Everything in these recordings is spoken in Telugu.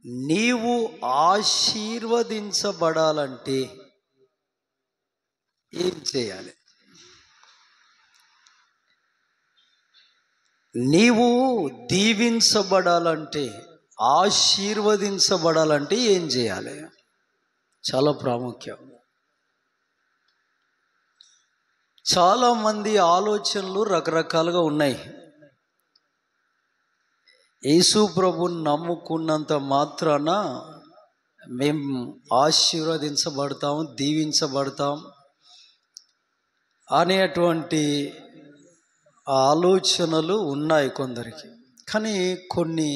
నీవు ఆశీర్వదించబడాలంటే ఏం చేయాలి? నీవు దీవించబడాలంటే, ఆశీర్వదించబడాలంటే ఏం చేయాలి? చాలా ప్రాముఖ్యం. చాలామంది ఆలోచనలు రకరకాలుగా ఉన్నాయి. యేసు ప్రభుని నమ్ముకున్నంత మాత్రాన మేము ఆశీర్వదించబడతాం, దీవించబడతాం అనేటువంటి ఆలోచనలు ఉన్నాయి కొందరికి. కానీ కొన్ని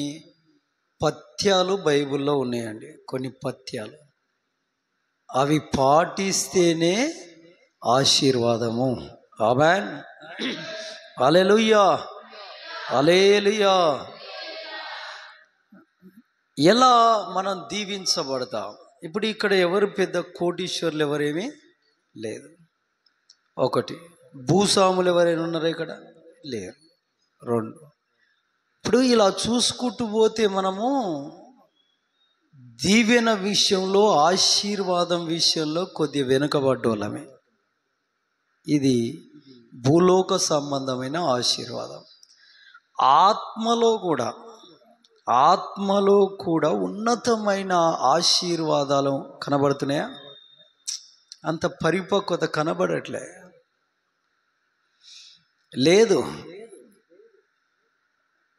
పథ్యాలు బైబిల్లో ఉన్నాయండి. కొన్ని పథ్యాలు అవి పాటిస్తేనే ఆశీర్వాదము. ఆమేన్, హల్లెలూయా, హల్లెలూయా. ఎలా మనం దీవించబడతాం? ఇప్పుడు ఇక్కడ ఎవరు పెద్ద కోటీశ్వర్లు ఎవరేమీ లేదు. ఒకటి, భూస్వాములు ఎవరైనా ఉన్నారా ఇక్కడ? లేరు. రెండు, ఇప్పుడు ఇలా చూసుకుంటూ పోతే మనము దీవెన విషయంలో, ఆశీర్వాదం విషయంలో కొద్దిగా వెనుకబడ్డోళ్ళమే. ఇది భూలోక సంబంధమైన ఆశీర్వాదం. ఆత్మలో కూడా ఉన్నతమైన ఆశీర్వాదాలు కనబడుతున్నాయా? అంత పరిపక్వత కనబడట్లే, లేదు.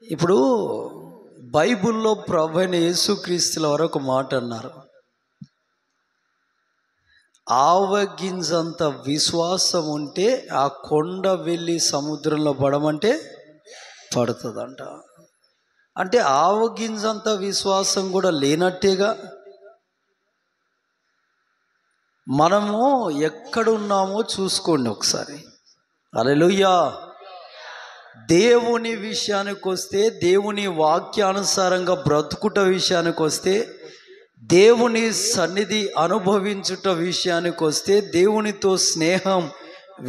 ఇప్పుడు బైబిల్లో ప్రభువైన యేసుక్రీస్తుల వరకు మాట అన్నారు, ఆవగింజంత విశ్వాసం ఉంటే ఆ కొండ వెళ్ళి సముద్రంలో పడమంటే పడుతుందంట. అంటే ఆవగింజంత విశ్వాసం కూడా లేనట్టేగా. మనము ఎక్కడున్నామో చూసుకోండి ఒకసారి. హల్లెలూయా. దేవుని విషయానికి వస్తే, దేవుని వాక్యానుసారంగా బ్రతుకుట విషయానికి వస్తే, దేవుని సన్నిధి అనుభవించుట విషయానికి వస్తే, దేవునితో స్నేహం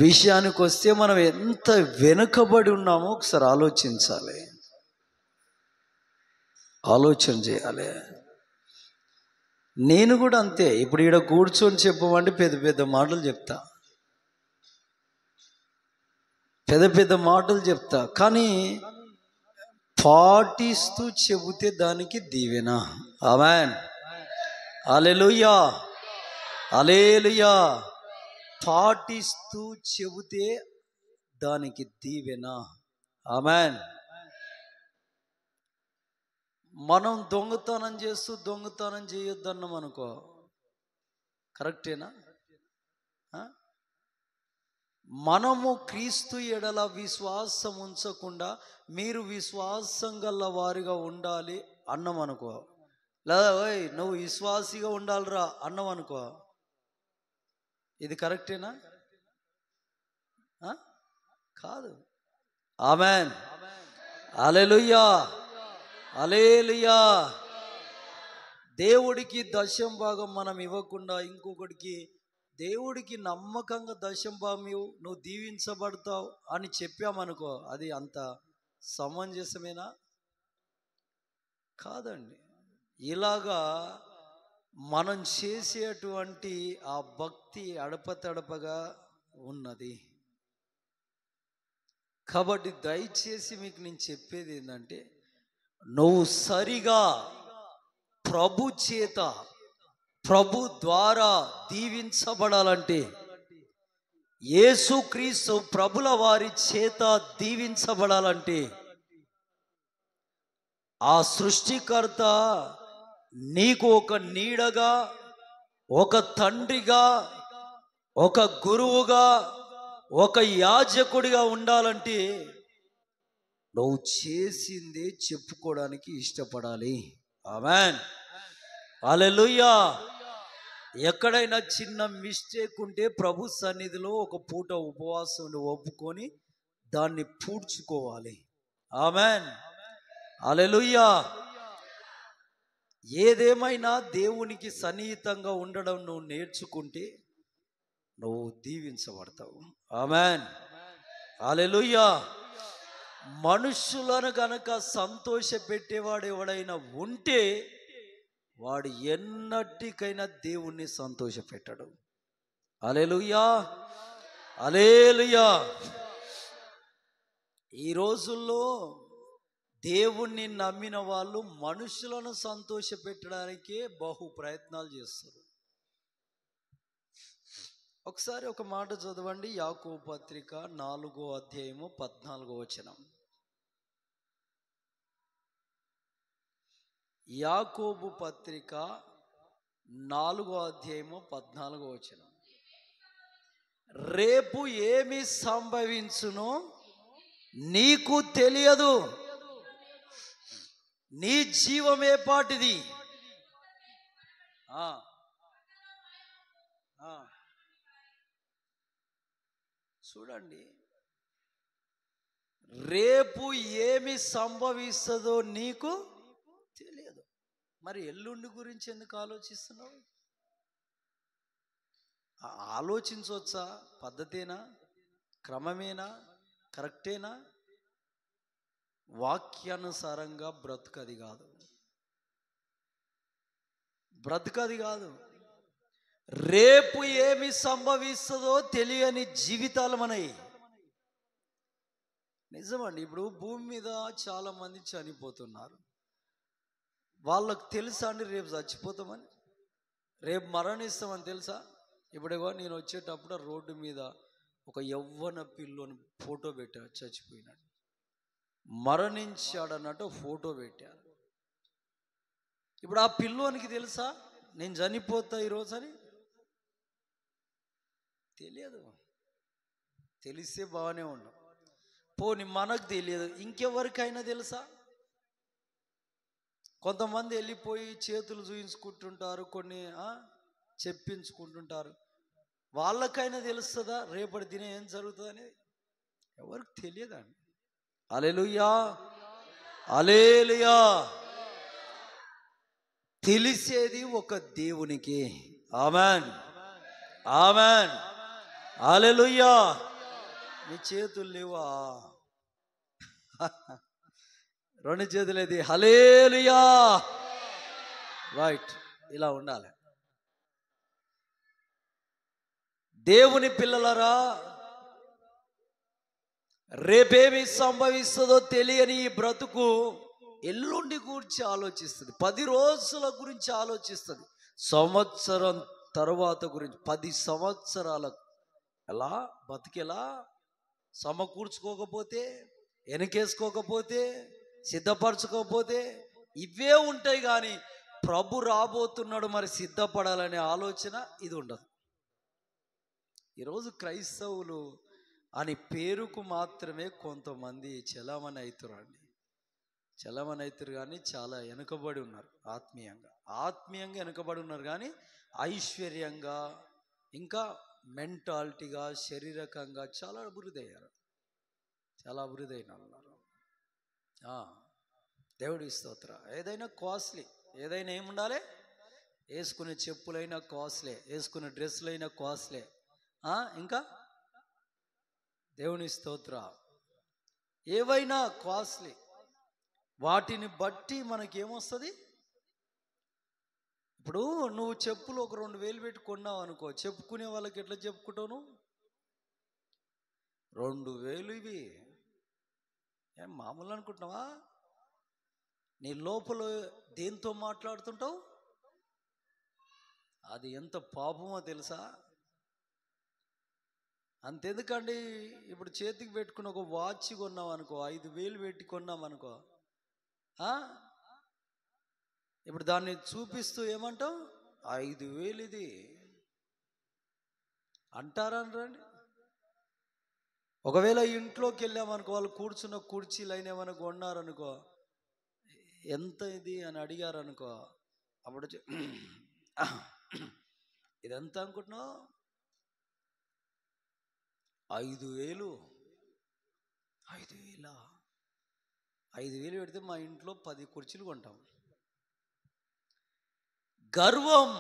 విషయానికి వస్తే మనం ఎంత వెనుకబడి ఉన్నామో ఒకసారి ఆలోచించాలి, ఆలోచన చేయాలి. నేను కూడా అంతే. ఇప్పుడు ఈడ కూర్చొని చెప్పమంటే పెద్ద పెద్ద మాటలు చెప్తా, పెద్ద పెద్ద మాటలు చెప్తా, కానీ పాటిస్తూ చెబితే దానికి దీవెన. ఆమేన్, హల్లెలూయా, హల్లెలూయా. పాటిస్తూ చెబితే దానికి దీవెన. ఆమేన్. మనం దొంగతనం చేస్తూ దొంగతనం చేయొద్దన్నాం అనుకో, కరెక్టేనా? మనము క్రీస్తు ఎడల విశ్వాసం ఉంచకుండా మీరు విశ్వాసం గల వారిగా ఉండాలి అన్నాం అనుకో, లేదా ఓయ్ నువ్వు విశ్వాసిగా ఉండాలిరా అన్నాం అనుకో, ఇది కరెక్టేనా? కాదు. ఆమేన్, హల్లెలూయా, హల్లెలూయా. దేవుడికి దశం భాగం మనం ఇవ్వకుండా ఇంకొకటికి, దేవుడికి నమ్మకంగా దశం భాగం నువ్వు దీవించబడతావు అని చెప్పామనుకో, అది అంత సమంజసమేనా? కాదండి. ఇలాగా మనం చేసేటువంటి ఆ భక్తి అడపతడపగా ఉన్నది. కాబట్టి దయచేసి మీకు నేను చెప్పేది ఏంటంటే, నువ్వు సరిగా ప్రభు చేత, ప్రభు ద్వారా దీవించబడాలంటే, యేసుక్రీస్తు ప్రభుల వారి చేత దీవించబడాలంటే, ఆ సృష్టికర్త నీకు ఒక నీడగా, ఒక తండ్రిగా, ఒక గురువుగా, ఒక యాజకుడిగా ఉండాలంటే నువ్వు చేసిందే చెప్పుకోవడానికి ఇష్టపడాలి. ఆమేన్, హల్లెలూయా. ఎక్కడైనా చిన్న మిస్టేక్ ఉంటే ప్రభు సన్నిధిలో ఒక పూట ఉపవాసం ఒప్పుకొని దాన్ని పూడ్చుకోవాలి. ఆమేన్, హల్లెలూయా. ఏదేమైనా దేవునికి సన్నిహితంగా ఉండడం నువ్వు నేర్చుకుంటే నువ్వు దీవించబడతావు. ఆమేన్, హల్లెలూయా. మనుషులను గనక సంతోష పెట్టేవాడు ఎవడైనా ఉంటే వాడు ఎన్నటికైనా దేవుణ్ణి సంతోషపెట్టాడు. హల్లెలూయా, హల్లెలూయా. ఈ రోజుల్లో దేవుణ్ణి నమ్మిన వాళ్ళు మనుషులను సంతోషపెట్టడానికే బహు ప్రయత్నాలు చేస్తారు. ఒకసారి ఒక మాట చదవండి, యాకోబు పత్రిక 4వ అధ్యాయము 14వ వచనం. యాకోబు పత్రిక 4వ అధ్యాయము 14వ వచనం. రేపు ఏమి సంభవించునో నీకు తెలియదు, నీ జీవమే పాటిది. చూడండి, రేపు ఏమి సంభవిస్తుందో నీకు తెలియదు. మరి ఎల్లుండి గురించి ఎందుకు ఆలోచిస్తున్నావు? ఆలోచించవచ్చా? పద్ధతేనా? క్రమమేనా? కరెక్టేనా? వాక్యానుసారంగా బ్రతుకది కాదు, బ్రతుకది కాదు. రేపు ఏమి సంభవిస్తుందో తెలియని జీవితాలు మనవి. నిజమండి. ఇప్పుడు భూమి మీద చాలా మంది చనిపోతున్నారు. వాళ్ళకు తెలుసా అండి రేపు చచ్చిపోతామని, రేపు మరణిస్తామని తెలుసా? ఇప్పుడేగో నేను వచ్చేటప్పుడు రోడ్డు మీద ఒక యవ్వన పిల్లోని ఫోటో పెట్టారు, చచ్చిపోయినాడు, మరణించాడన్నట్టు ఫోటో పెట్టారు. ఇప్పుడు ఆ పిల్లోనికి తెలుసా నేను చనిపోతా ఈరోజు అని? తెలియదు. తెలిస్తే బాగానే ఉన్నాం. పోనీ మనకు తెలియదు, ఇంకెవరికైనా తెలుసా? కొంతమంది వెళ్ళిపోయి చేతులు చూయించుకుంటుంటారు, కొన్ని చెప్పించుకుంటుంటారు. వాళ్ళకైనా తెలుస్తుందా రేపటి దినం ఏం జరుగుతుంది అనేది? ఎవరికి తెలియదండి. హల్లెలూయా, హల్లెలూయా. తెలిసేది ఒక దేవునికి. ఆమేన్, ఆమేన్, హల్లెలూయా. మీ చేతులు లేవా? రెండు చేతులేది. హల్లెలూయా. రైట్, ఇలా ఉండాలి. దేవుని పిల్లలారా, రేపేమి సంభవిస్తుందో తెలియని ఈ బ్రతుకు ఎల్లుండి గురించి ఆలోచిస్తుంది, 10 రోజుల గురించి ఆలోచిస్తుంది, సంవత్సరం తర్వాత గురించి, 10 సంవత్సరాల ఎలా బతికేలా సమకూర్చుకోకపోతే, వెనకేసుకోకపోతే, సిద్ధపరచుకోకపోతే ఇవే ఉంటాయి. కానీ ప్రభు రాబోతున్నాడు, మరి సిద్ధపడాలనే ఆలోచన ఇది ఉండదు. ఈరోజు క్రైస్తవులు అని పేరుకు మాత్రమే కొంతమంది చలామణి అవుతారండి. చలామణి అవుతారు కానీ చాలా వెనుకబడి ఉన్నారు. ఆత్మీయంగా వెనుకబడి ఉన్నారు, కానీ ఐశ్వర్యంగా, ఇంకా మెంటాలిటీగా, శారీరకంగా చాలా అభివృద్ధి అయ్యారు, చాలా అభివృద్ధి అయిన ఉన్నారు. దేవుడి స్తోత్ర. ఏదైనా కాస్ట్లీ, ఏదైనా ఏముండాలి? వేసుకునే చెప్పులైనా కాస్ట్లీ, వేసుకునే డ్రెస్సులైనా కాస్ట్లీ, ఇంకా దేవుని స్తోత్ర, ఏవైనా కాస్ట్లీ. వాటిని బట్టి మనకేమొస్తుంది? ఇప్పుడు నువ్వు చెప్పులు ఒక 2,000 పెట్టి కొన్నావు అనుకో, చెప్పుకునే వాళ్ళకి ఎట్లా చెప్పుకుంటావు నువ్వు? 2,000 ఇవి ఏం మామూలు అనుకుంటున్నావా? నీ లోపల దేంతో మాట్లాడుతుంటావు? అది ఎంత పాపమో తెలుసా? అంతెందుకండి, ఇప్పుడు చేతికి పెట్టుకుని ఒక వాచ్ కొన్నాం అనుకో, 5,000 పెట్టి కొన్నాం అనుకో, ఇప్పుడు దాన్ని చూపిస్తూ ఏమంటావు? 5,000 ఇది అంటారా? రండి. ఒకవేళ ఇంట్లోకి వెళ్ళామనుకో, వాళ్ళు కూర్చున్న కుర్చీలు అయినా ఏమైనా కొన్నారనుకో, ఎంత ఇది అని అడిగారు అనుకో, అప్పుడు ఇదంతా అనుకుంటున్నావు? 5,000. 5,000 పెడితే మా ఇంట్లో 10 కుర్చీలు కొంటాం. గర్వం,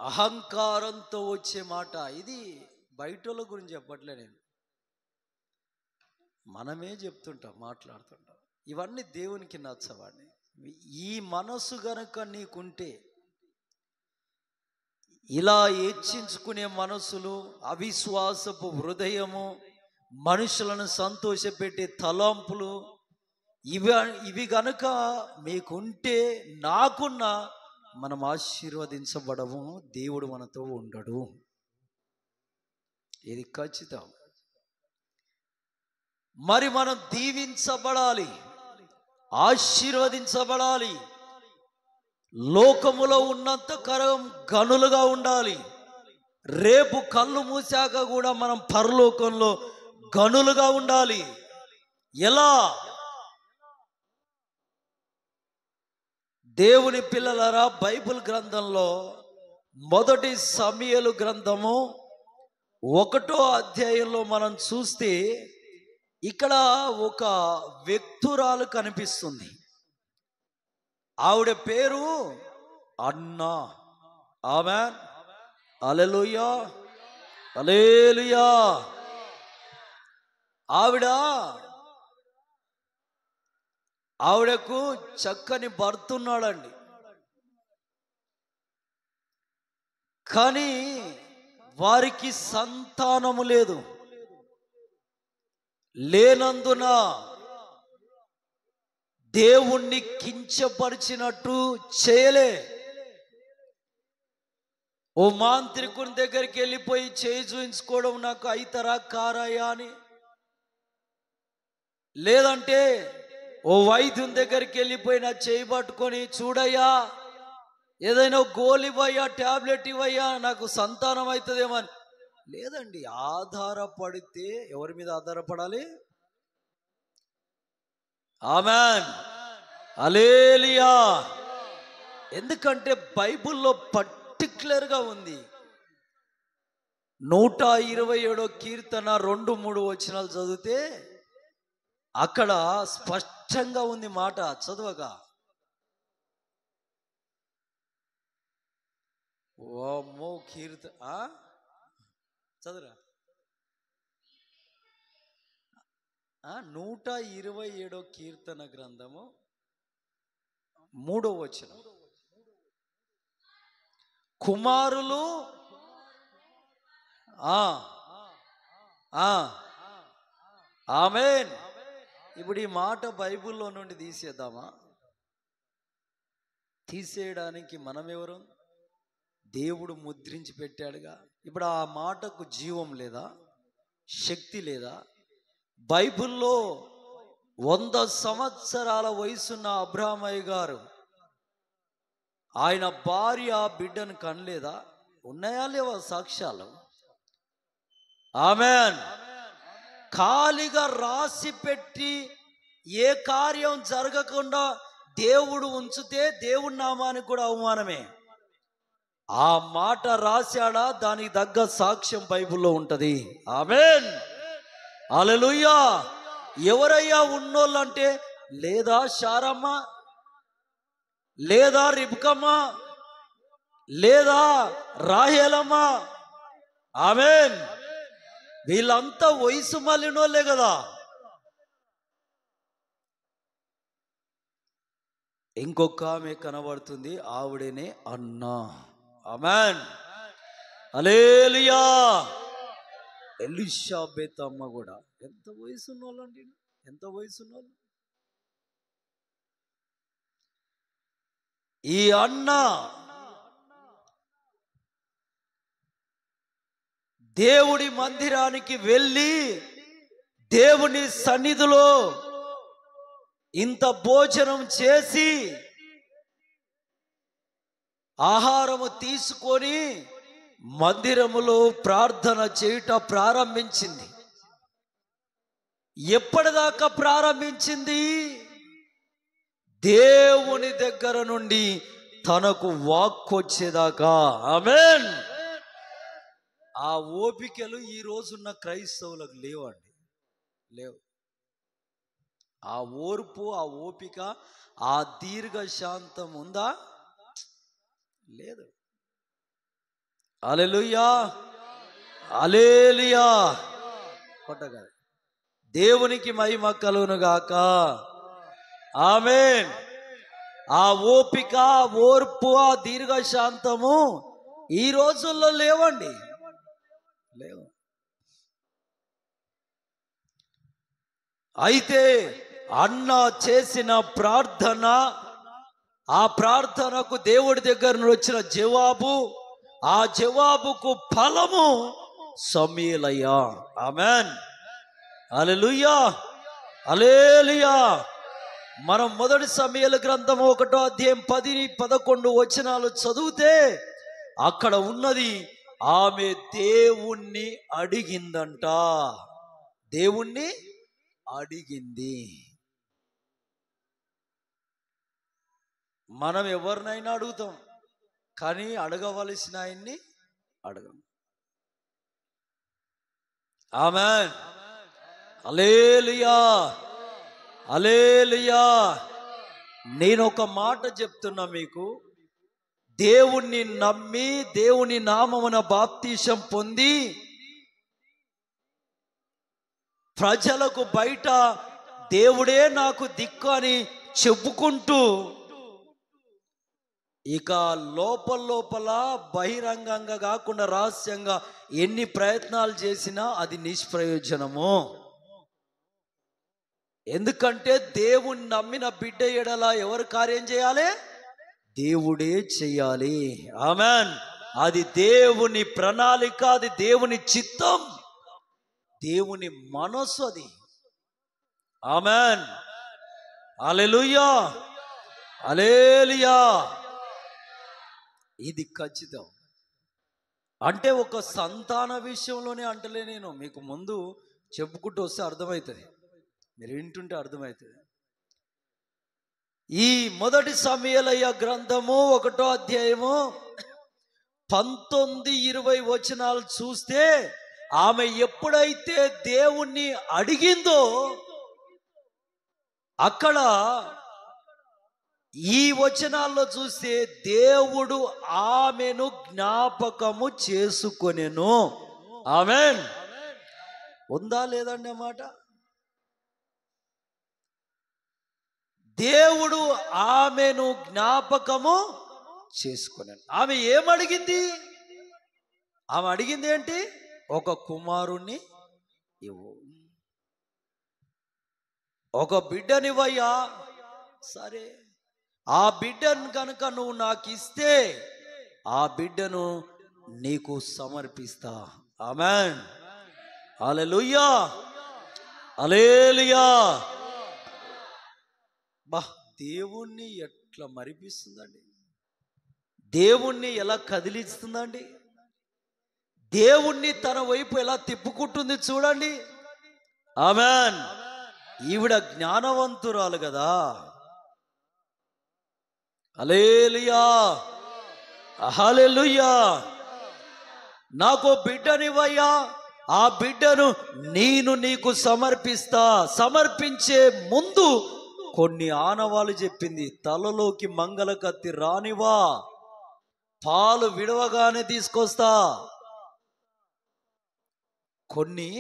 అహంకారంతో వచ్చే మాట ఇది. బయటోళ్ళ గురించి చెప్పట్లే నేను, మనమే చెప్తుంటాం, మాట్లాడుతుంటాం. ఇవన్నీ దేవునికి నచ్చవండి. ఈ మనసు గనక నీకుంటే, ఇలా హెచ్చించుకునే మనసులు, అవిశ్వాసపు హృదయము, మనుషులను సంతోషపెట్టే తలంపులు, ఇవి గనుక మీకుంటే, నాకున్న, మనం ఆశీర్వదించబడము, దేవుడు మనతో ఉండడు. ఇది ఖచ్చితం. మరి మనం దీవించబడాలి, ఆశీర్వదించబడాలి, లోకములో ఉన్నంత కాలం గనులుగా ఉండాలి. రేపు కళ్ళు మూసాక కూడా మనం పరలోకంలో గనులుగా ఉండాలి. ఎలా? దేవుని పిల్లలారా, బైబిల్ గ్రంథంలో మొదటి సమూయేలు గ్రంథము 1వ అధ్యాయంలో మనం చూస్తే ఇక్కడ ఒక వ్యక్తురాలు కనిపిస్తుంది. ఆవిడ పేరు అన్నా. ఆమేన్, హల్లెలూయా, హల్లెలూయా. ఆవిడకు చక్కని భర్త ఉన్నాడండి. కానీ వారికి సంతానము లేదు. లేనందున దేవుణ్ణి కించపరిచినట్టు చేయలే. ఓ మాంత్రికుని దగ్గరికి వెళ్ళిపోయి చేయి చూయించుకోవడం నాకు అయితరా కారాయా అని, లేదంటే ఓ వైద్యుని దగ్గరికి వెళ్ళిపోయి నా చేయి పట్టుకొని చూడయ్యా, ఏదైనా గోలు ఇవ్వయ్యా, టాబ్లెట్ ఇవ్వయ్యా, నాకు సంతానం అవుతుందేమో అని. లేదండి, ఆధారపడితే ఎవరి మీద ఆధారపడాలి? ఆమేన్, హల్లెలూయా. ఎందుకంటే బైబిల్లో పర్టిక్యులర్గా ఉంది. 127వ కీర్తన 2-3 వచనాలు చదివితే అక్కడ స్పష్టంగా ఉంది మాట. చదవగా, ఓ చదువురా. 127వ కీర్తన గ్రంథము 3వ వచనం, కుమారులు ఆమేన్. ఇప్పుడు ఈ మాట బైబిల్లో నుండి తీసేద్దామా? తీసేయడానికి మనం ఎవరు? దేవుడు ముద్రించి పెట్టాడుగా. ఇప్పుడు ఆ మాటకు జీవం లేదా? శక్తి లేదా? బైబిల్లో 100 సంవత్సరాల వయసున్న అబ్రామయ్య గారు, ఆయన భార్య బిడ్డను కనలేదా? ఉన్నాయా లేవా సాక్ష్యాలు? ఆమేన్. ఖాళీగా రాసి పెట్టి ఏ కార్యం జరగకుండా దేవుడు ఉంచితే దేవుడి నామానికి కూడా అవమానమే. ఆ మాట రాశాడా, దానికి తగ్గ సాక్ష్యం బైబిల్లో ఉంటది. ఆమేన్, హల్లెలూయా. ఎవరయ్యా ఉన్నోళ్ళంటే, లేదా శారమ్మ, లేదా రిబ్కమ్మ, లేదా రాహేలమ్మ. ఆమేన్. వీళ్ళంతా వయసు మళ్ళినోళ్ళే కదా. ఇంకొక ఆమె కనబడుతుంది, ఆవిడనే అన్నా. ఆమేన్, హల్లెలూయా. ఎలీషాబెత్ అమ్మ కూడా ఎంత వయసు ఉన్నోళ్ళండి, ఎంత వయసు ఉన్నోళ్ళు. ఈ అన్న దేవుడి మందిరానికి వెళ్ళి దేవుని సన్నిధిలో ఇంత భోజనం చేసి ఆహారము తీసుకొని మందిరములో ప్రార్థన చేయుట ప్రారంభించింది. ఎప్పటిదాకా ప్రారంభించింది? దేవుని దగ్గర నుండి తనకు వాక్కు వచ్చేదాకా. ఆమేన్. ఆ ఓపికలు ఈ రోజున్న క్రైస్తవులకు లేవండి, లేవు. ఆ ఓర్పు, ఆ ఓపిక, ఆ దీర్ఘ శాంతం ఉందా? లేదు. హల్లెలూయా, హల్లెలూయా. కొట్టగా దేవునికి మహిమ కలుగును గాక. ఆమేన్. ఆ ఓపిక, ఓర్పు, ఆ దీర్ఘ శాంతము ఈ రోజుల్లో లేవండి, లేవు. అయితే అన్న చేసిన ప్రార్థన, ఆ ప్రార్థనకు దేవుడి దగ్గర నుండి వచ్చిన జవాబు, ఆ జవాబుకు ఫలము సమూయేలయ్యా. ఆమెన్, హల్లెలూయా, హల్లెలూయా. మనం మొదటి సమూయేలు గ్రంథము 1వ అధ్యాయం 10-11 వచనాలు చదివితే అక్కడ ఉన్నది, ఆమె దేవుణ్ణి అడిగిందంట. దేవుణ్ణి అడిగింది. మనం ఎవరినైనా అడుగుతాం, కానీ అడగవలసిన ఆయన్ని అడగం. ఆమెన్, హల్లెలూయా, హల్లెలూయా. నేను ఒక మాట చెప్తున్నా మీకు, దేవుణ్ణి నమ్మి దేవుని నామమున బాప్తీసం పొంది ప్రజలకు బయట దేవుడే నాకు దిక్కు అని చెప్పుకుంటూ ఇక లోపల బహిరంగంగా కాకుండా రహస్యంగా ఎన్ని ప్రయత్నాలు చేసినా అది నిష్ప్రయోజనము. ఎందుకంటే దేవుణ్ణి నమ్మిన బిడ్డ ఎడల ఎవరు కార్యం చేయాలి? దేవుడే చెయ్యాలి. ఆమెన్. అది దేవుని ప్రణాళిక, అది దేవుని చిత్తం, దేవుని మనస్సు అది. ఆమెన్, హల్లెలూయా, హల్లెలూయా. ఇది ఖచ్చితం. అంటే ఒక సంతాన విషయంలోనే అంటలే, నేను మీకు ముందు చెప్పుకుంటూ వస్తే అర్థమవుతుంది, మీరు వింటుంటే అర్థమవుతుంది. ఈ మొదటి సమూయేలు గ్రంథము 1వ అధ్యాయము 19-20 వచనాలు చూస్తే, ఆమె ఎప్పుడైతే దేవుణ్ణి అడిగిందో అక్కడ ఈ వచనాల్లో చూస్తే దేవుడు ఆమెను జ్ఞాపకము చేసుకొనెను. ఆమెన్. ఉందా లేదండి అన్నమాట? దేవుడు ఆమెను జ్ఞాపకము చేసుకొనెను. ఆమె ఏమడిగింది? ఆమె అడిగింది ఏంటి? ఒక కుమారుణ్ణి ఇవ్వు, ఒక బిడ్డనివయ్యా. సరే, ఆ బిడ్డను కనుక నువ్వు నాకు ఇస్తే ఆ బిడ్డను నీకు సమర్పిస్తా. ఆమెన్, హల్లెలూయా, హల్లెలూయా. బా, దేవుణ్ణి ఎట్లా మరిపిస్తుందండి, దేవుణ్ణి ఎలా కదిలిస్తుందండి, దేవుణ్ణి తన వైపు ఎలా తిప్పుకుంటుంది చూడండి. ఆమెన్. ఈవిడ జ్ఞానవంతురాలు కదా. హల్లెలూయా, హల్లెలూయా. నాకు బిడ్డనివయ్యా, ఆ బిడ్డను నేను నీకు సమర్పిస్తా. సమర్పించే ముందు కొన్ని ఆనవాళ్ళు చెప్పింది. తలలోకి మంగళ కత్తి రానివా, పాలు విడవగానే తీసుకొస్తా. కొన్ని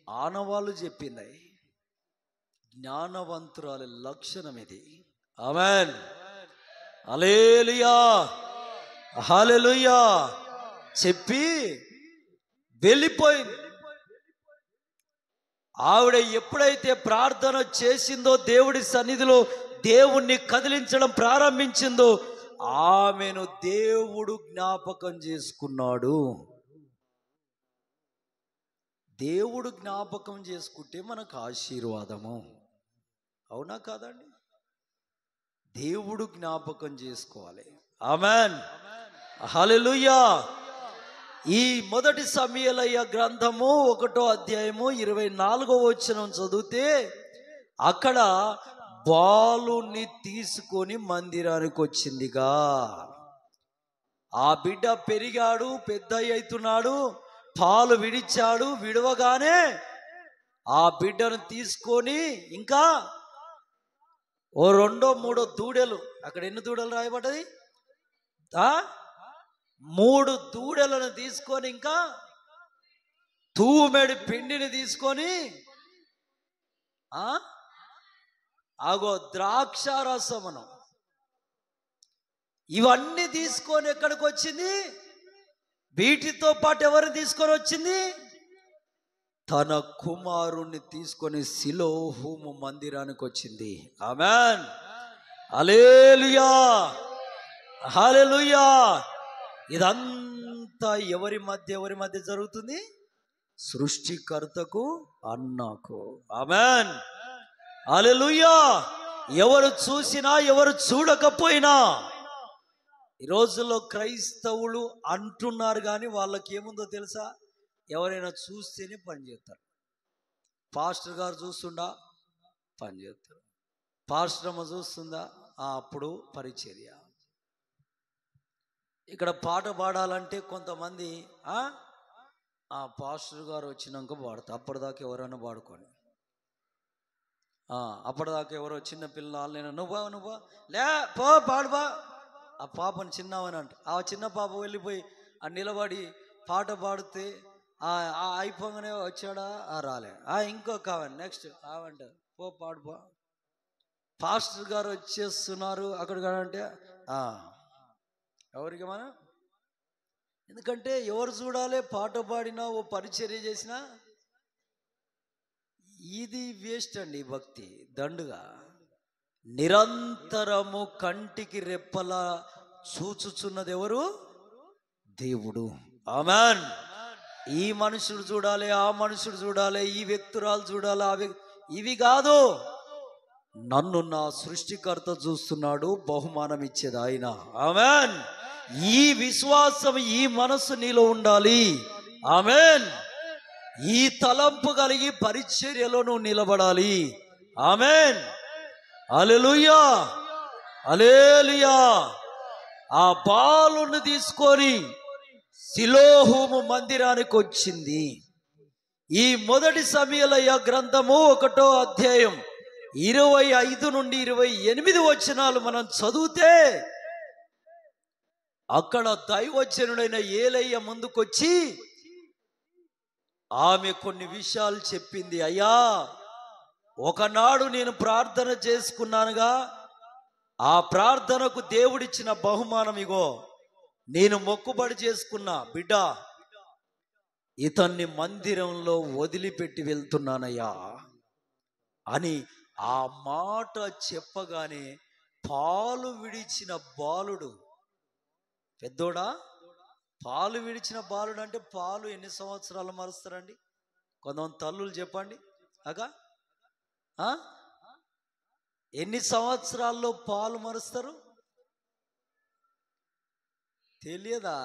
ఆనవాళ్ళు చెప్పింది. జ్ఞానవంతురాలి లక్షణం ఇది. ఆమెన్, హల్లెలూయా, హల్లెలూయా. చెప్పి వెళ్ళిపోయింది. ఆవిడ ఎప్పుడైతే ప్రార్థన చేసిందో, దేవుడి సన్నిధిలో దేవుణ్ణి కదిలించడం ప్రారంభించిందో, ఆమెను దేవుడు జ్ఞాపకం చేసుకున్నాడు. దేవుడు జ్ఞాపకం చేసుకుంటే మనకు ఆశీర్వాదము. అవునా కాదండి? దేవుడు జ్ఞాపకం చేసుకోవాలి. ఆమెన్, హల్లెలూయా. ఈ మొదటి సమూయేలు గ్రంథము 1వ అధ్యాయము 24వ వచనం చదివితే అక్కడ బాలుని తీసుకొని మందిరానికి వచ్చిందిగా. ఆ బిడ్డ పెరిగాడు, పెద్ద అవుతున్నాడు, పాలు విడిచాడు. విడవగానే ఆ బిడ్డను తీసుకొని ఇంకా ఓ 2-3 దూడలు, అక్కడ ఎన్ని దూడలు రాయబడ్డది? 3 దూడలను తీసుకొని ఇంకా తూమెడి పిండిని తీసుకొని ఆగో ద్రాక్ష రసమును ఇవన్నీ తీసుకొని ఎక్కడికి వచ్చింది? వీటితో పాటు ఎవరు తీసుకొని వచ్చింది? తన కుమారుణ్ణి తీసుకొని సిలోహుము మందిరానికి వచ్చింది. ఆమేన్, హల్లెలూయా, హల్లెలూయా. ఇదంతా ఎవరి మధ్య జరుగుతుంది? సృష్టికర్తకు అన్నకు. ఆమేన్, హల్లెలూయా. ఎవరు చూసినా ఎవరు చూడకపోయినా ఈ రోజుల్లో క్రైస్తవులు అంటున్నారు, కానీ వాళ్ళకి ఏముందో తెలుసా? ఎవరైనా చూస్తేనే పని చేస్తారు. పాస్టర్ గారు చూస్తుండా పని చేస్తారు, పాస్టర్ అమ్మ చూస్తుందా అప్పుడు పరిచర్య. ఇక్కడ పాట పాడాలంటే కొంతమంది ఆ పాస్టర్ గారు వచ్చినాక పాడతారు. అప్పటిదాకా ఎవరైనా పాడుకోండి. అప్పటిదాకా ఎవరో చిన్న పిల్లలు, నేను నువ్వు లే పో పాడుబా, ఆ పాపను చిన్నవని అంట. ఆ చిన్న పాప వెళ్ళిపోయి నిలబడి పాట పాడితే అయిపోగానే వచ్చాడా రాలే, ఇంకో కావాలి నెక్స్ట్ ఆవంట పో పాడుబా. పాస్టర్ గారు వచ్చేస్తున్నారు అక్కడికి అంటే ఎవరికి మనం, ఎందుకంటే ఎవరు చూడాలి? పాట పాడినా ఓ పరిచర్య చేసినా ఇది వేస్ట్ అండి. భక్తి దండుగా నిరంతరము కంటికి రెప్పలా చూచుచున్నది ఎవరు? దేవుడు. ఆమేన్. ఈ మనుషుడు చూడాలి, ఆ మనుషుడు చూడాలి, ఈ వ్యక్తురాలు చూడాలి, ఇవి కాదు. నన్ను నా సృష్టికర్త చూస్తున్నాడు, బహుమానం ఇచ్చేది ఆయన. ఆమేన్. ఈ విశ్వాసం, ఈ మనస్సు నీలో ఉండాలి. ఆమేన్. ఈ తలంపు కలిగి పరిచర్యలో నువ్వు నిలబడాలి. ఆమేన్, హల్లెలూయా, హల్లెలూయా. ఆ బాలుని తీసుకొని సిలోహుము మందిరానికి వచ్చింది. ఈ మొదటి సమూయేలు గ్రంథము 1వ అధ్యాయం 25 నుండి 28 వచనాలు మనం చదివితే అక్కడ దైవజనుడైన ఏలయ్య ముందుకొచ్చి ఆమె కొన్ని విషయాలు చెప్పింది. అయ్యా, ఒకనాడు నేను ప్రార్థన చేసుకున్నానుగా, ఆ ప్రార్థనకు దేవుడిచ్చిన బహుమానం ఇగో, నేను మొక్కుబడి చేసుకున్నా బిడ్డ, ఇతన్ని మందిరంలో వదిలిపెట్టి వెళ్తున్నానయ్యా అని ఆ మాట చెప్పగానే పాలు విడిచిన బాలుడు, పెద్దోడా, పాలు విడిచిన బాలుడు అంటే పాలు ఎన్ని సంవత్సరాలు మరుస్తారండి? కొంతమంది తల్లులు చెప్పండి ఎన్ని సంవత్సరాల్లో పాలు మరుస్తారు? తెలియదా?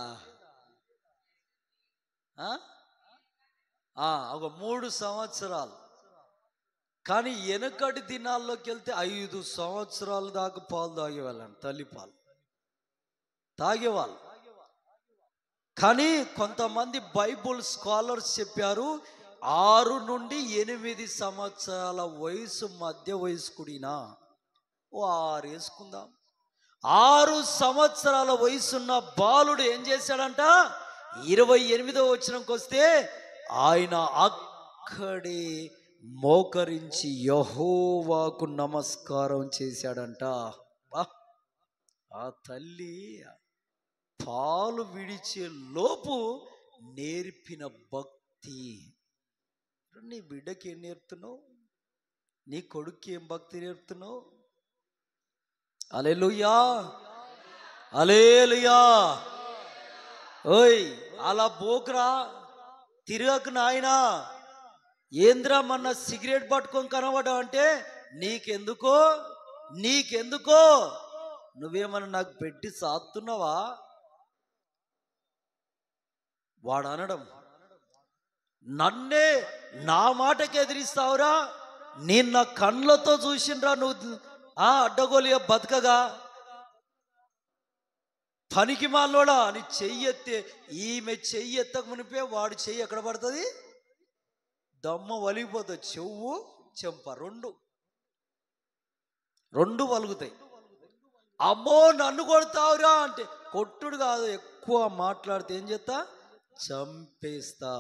ఒక 3 సంవత్సరాలు. కానీ వెనకటి దినాల్లోకి వెళ్తే 5 సంవత్సరాల దాకా పాలు తాగేవాళ్ళండి, తల్లి పాలు తాగేవాళ్ళు. కానీ కొంతమంది బైబుల్ స్కాలర్స్ చెప్పారు 6 నుండి 8 సంవత్సరాల వయసు, మధ్య వయస్కుడినా 6 వేసుకుందాం, 6 సంవత్సరాల వయసున్న బాలుడు ఏం చేశాడంట? 28వ వచనంకి వస్తే ఆయన అక్కడే మోకరించి యెహోవాకు నమస్కారం చేశాడంట. ఆ తల్లి పాలు విడిచే లోపు నేర్పిన భక్తి. నీ బిడ్డకి ఏం నేర్పుతున్నావు? నీ కొడుక్కి ఏం భక్తి నేర్పుతున్నావు? హల్లెలూయా, హల్లెలూయా. ఓయ్, అలా పోకురా, తిరగకు నాయనా. ఏంద్రా మొన్న సిగరెట్ పట్టుకొని కనబడా అంటే నీకెందుకో నువ్వేమన్నా నాకు పెట్టి సాత్తున్నావా? వాడు అనడం, నన్నే నా మాటకి ఎదిరిస్తావురా, నేను నా కళ్ళతో చూసిండ్రా నువ్వు అడ్డగోలిగా బతకగా, పనికి మాలోడా అని చెయ్యెత్తే, ఈమె చెయ్యెత్తక మునిపే వాడు చెయ్యి ఎక్కడ పడుతుంది? దమ్మ వలిగిపోతుంది. చెవు చెంప రెండు వలుగుతాయి. అమ్మో నన్ను కొడతావురా అంటే, కొట్టుడు కాదు, ఎక్కువ మాట్లాడితే ఏం చేస్తా? చంపేస్తా.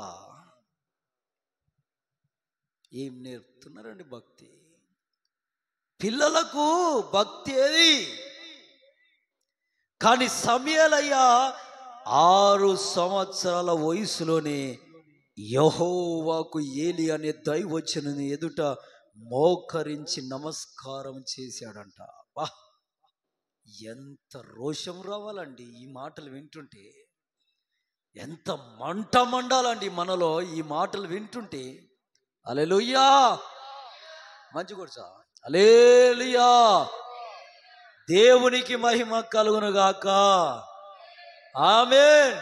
ఏం నేర్పుతున్నారండి భక్తి? పిల్లలకు భక్తి ఏది? కానీ సమూయేలయ్య 6 సంవత్సరాల వయసులోనే యెహోవాకు ఏలి అనే దైవజనుని ఎదుట మోకరించి నమస్కారం చేశాడంట. వా, ఎంత రోషం రావాలండి ఈ మాటలు వింటుంటే, ఎంత మంట మండాలండి మనలో ఈ మాటలు వింటుంటే. హల్లెలూయా, మంచి కొడుచా, హల్లెలూయా, దేవునికి మహిమ కలుగును గాక. ఆమేన్,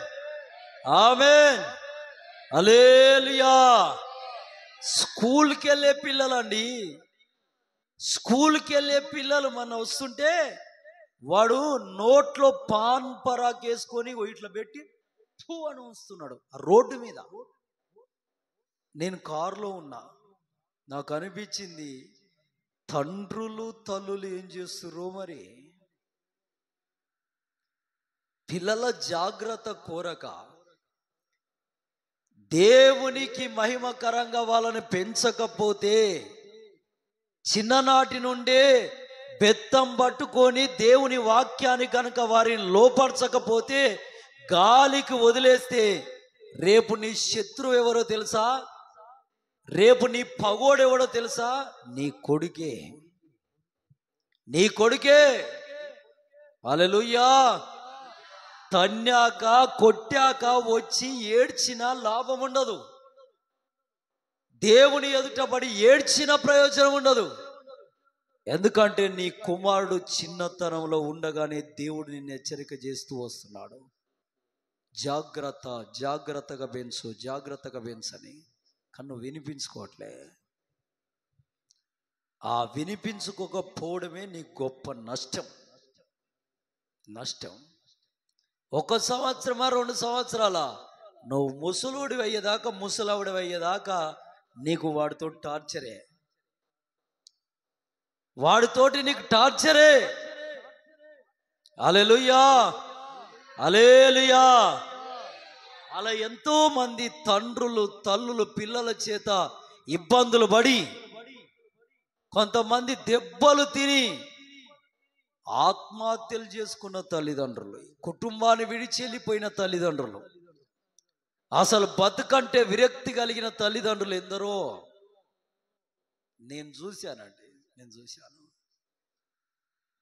ఆమేన్, హల్లెలూయా. స్కూల్కి వెళ్ళే పిల్లలండి, స్కూల్కి వెళ్ళే పిల్లలు మన వస్తుంటే వాడు నోట్లో పాన్ పరాక్ వేసుకొని ఇట్లా పెట్టి ఫూ అని వస్తున్నాడు ఆ రోడ్డు మీద. నేను కారులో ఉన్నా, నాకు అనిపించింది తండ్రులు తల్లులు ఏం చేస్తుర్రో మరి. పిల్లల జాగ్రత్త కోరక దేవునికి మహిమకరంగా వాళ్ళని పెంచకపోతే, చిన్ననాటి నుండే బెత్తం పట్టుకొని దేవుని వాక్యాన్ని కనుక వారిని లోపరచకపోతే, గాలికి వదిలేస్తే రేపు నీ శత్రువు ఎవరో తెలుసా? రేపు నీ పగోడెవడో తెలుసా? నీ కొడుకే, నీ కొడుకే. హల్లెలూయా. తన్నాక కొట్టాక వచ్చి ఏడ్చినా లాభం ఉండదు, దేవుని ఎదుట పడి ఏడ్చిన ప్రయోజనం ఉండదు. ఎందుకంటే నీ కుమారుడు చిన్నతనంలో ఉండగానే దేవుడు నిన్ను హెచ్చరిక చేస్తూ వస్తున్నాడు. జాగ్రత్త, జాగ్రత్తగా పెంచు, జాగ్రత్తగా పెంచని. కన్ను వినిపించుకోవట్లే. ఆ వినిపించుకోకపోవడమే నీ గొప్ప నష్టం. నష్టం. 1 సంవత్సరమా 2 సంవత్సరాల నువ్వు ముసలుడి అయ్యేదాకా, ముసలావిడ అయ్యేదాకా నీకు వాడితో టార్చరే, వాడితోటి నీకు టార్చరే. హల్లెలూయా, హల్లెలూయా. అలా ఎంతో మంది తండ్రులు తల్లులు పిల్లల చేత ఇబ్బందులు పడి, కొంతమంది దెబ్బలు తిని ఆత్మహత్యలు చేసుకున్న తల్లిదండ్రులు, కుటుంబాన్ని విడిచి వెళ్ళిపోయిన తల్లిదండ్రులు, అసలు బతుకంటే విరక్తి కలిగిన తల్లిదండ్రులు ఎందరో నేను చూశానండి, నేను చూశాను.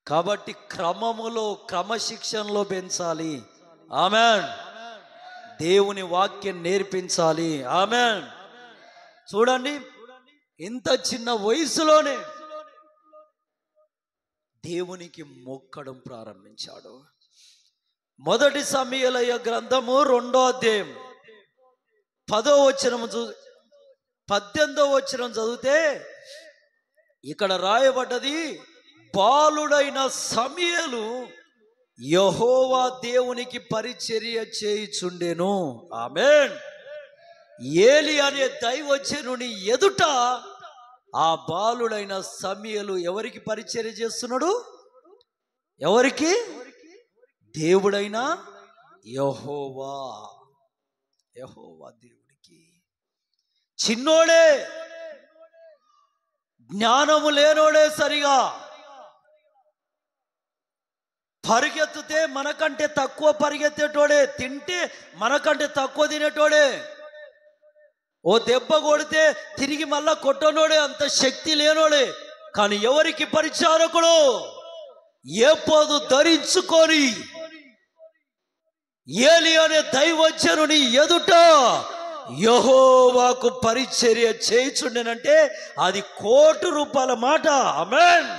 కాబట్టి క్రమములో, క్రమశిక్షణలో పెంచాలి. ఆమేన్. దేవుని వాక్యం నేర్పించాలి. ఆమేన్. చూడండి, ఇంత చిన్న వయసులోనే దేవునికి మొక్కడం ప్రారంభించాడు. 1 సమూయేలు గ్రంథము 2వ అధ్యాయం 10వ వచనం 18వ వచనం చదివితే ఇక్కడ రాయబడ్డది, బాలుడైన సమూయేలు యెహోవా దేవునికి పరిచర్య చేయుచుండెను. ఆమేన్. ఏలి అనే దైవజనుని ఎదుట ఆ బాలుడైన సమూయేలు ఎవరికి పరిచర్య చేస్తున్నాడు? ఎవరికి? దేవుడైన యెహోవా, యెహోవా దేవుడికి. చిన్నోడే, జ్ఞానము లేనోడే, సరిగా పరిగెత్తితే మనకంటే తక్కువ పరిగెత్తేటోడే, తింటే మనకంటే తక్కువ తినేటోడే, ఓ దెబ్బ కొడితే తిరిగి మళ్ళా కొట్టనోడే, అంత శక్తి లేనోడే. కానీ ఎవరికి పరిచారకుడు? ఏపోదు ధరించుకొని ఏలి అనే దైవజనుని ఎదుట యెహోవాకు పరిచర్య చేయుచుండెనంటే అది ₹1,00,00,000 మాట. ఆమేన్,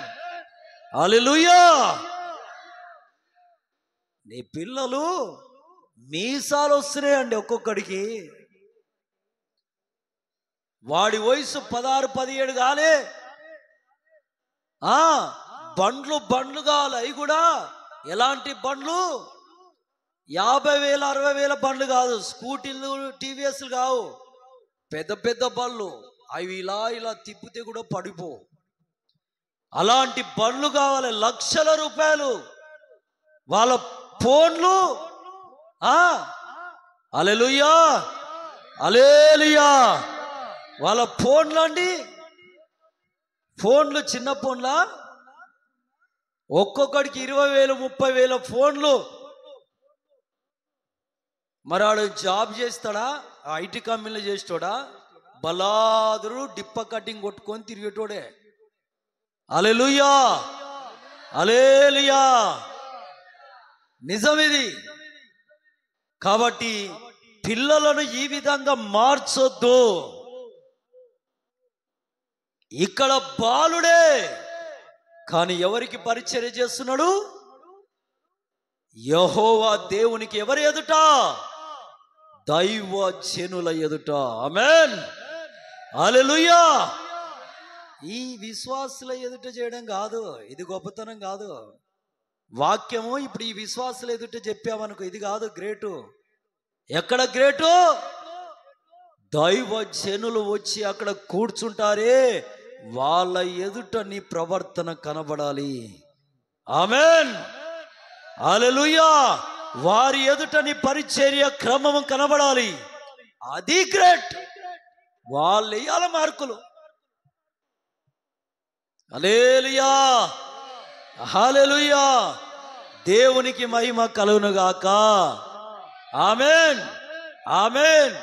హల్లెలూయా. నీ పిల్లలు మీసాలు వస్తున్నాయండి ఒక్కొక్కడికి. వాడి వయసు 16, 17 కాలే. బండ్లు కావాలి. అవి కూడా ఎలాంటి బండ్లు? 50,000, 60,000 బండ్లు కాదు, స్కూటీలు, టీవీఎస్లు కావు, పెద్ద పెద్ద బండ్లు. అవి ఇలా ఇలా తిప్పితే కూడా పడిపో. అలాంటి బండ్లు కావాలి, లక్షల రూపాయలు. వాళ్ళ ఫోన్లు, హల్లెలూయా, హల్లెలూయా. వాళ్ళ ఫోన్లు అండి, ఫోన్లు చిన్న ఫోన్లా, ఒక్కొక్కడికి 20,000, 30,000 ఫోన్లు. మరి వాడు జాబ్ చేస్తాడా? ఐటీ కంపెనీలో చేస్తాడా? బలాదురు డిప్ప కటింగ్ కొట్టుకొని తిరిగేటోడే. హల్లెలూయా, హల్లెలూయా. నిజం ఇది. కాబట్టి పిల్లలను ఈ విధంగా మార్చొద్దు. ఇక్కడ బాలుడే కానీ ఎవరికి పరిచర్య చేస్తున్నాడు? యెహోవా దేవునికి. ఎవరి ఎదుట? దైవ జనుల ఎదుట. ఆమేన్, హల్లెలూయా. ఈ విశ్వాసుల ఎదుట చేయడం కాదు, ఇది గొప్పతనం కాదు. వాక్యము ఇప్పుడు ఈ విశ్వాసుల ఎదుట చెప్పామనుకో, ఇది కాదు గ్రేటు. ఎక్కడ గ్రేటు? దైవ జనులు వచ్చి అక్కడ కూర్చుంటారే, వాళ్ళ ఎదుట నీ ప్రవర్తన కనబడాలి. ఆమేన్, హల్లెలూయా. వారి ఎదుట నీ పరిచర్య క్రమం కనబడాలి. అది గ్రేట్. వాళ్ళు వేయాల మార్కులు. హల్లెలూయా, హల్లెలూయా. దేవునికి మహిమ కలుగునుగాక. ఆమేన్, ఆమేన్.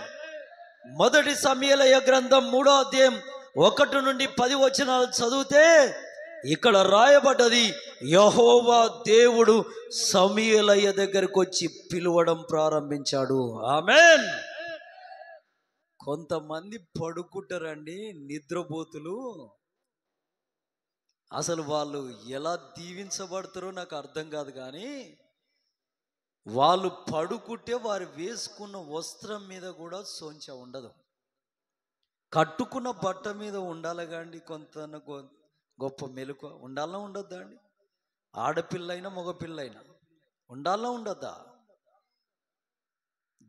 మొదటి సమూయేలు గ్రంథం 3వ అధ్యాయం 1 నుండి 10 వచనాలు చదివితే ఇక్కడ రాయబడ్డది, యెహోవా దేవుడు సమూయేలు దగ్గరకు వచ్చి పిలవడం ప్రారంభించాడు. ఆమేన్. కొంతమంది పడుకుంటారండి, నిద్రపోతులు. అసలు వాళ్ళు ఎలా దీవించబడతారో నాకు అర్థం కాదు. కానీ వాళ్ళు పడుకుంటే వారు వేసుకున్న వస్త్రం మీద కూడా సోంచ ఉండదు. కట్టుకున్న బట్ట మీద ఉండాలి కాండి కొంత గొప్ప మెలకు. ఉండాలన్నా ఉండొద్దా అండి? ఆడపిల్లైనా మగపిల్లైనా ఉండాలన్నా ఉండొద్దా?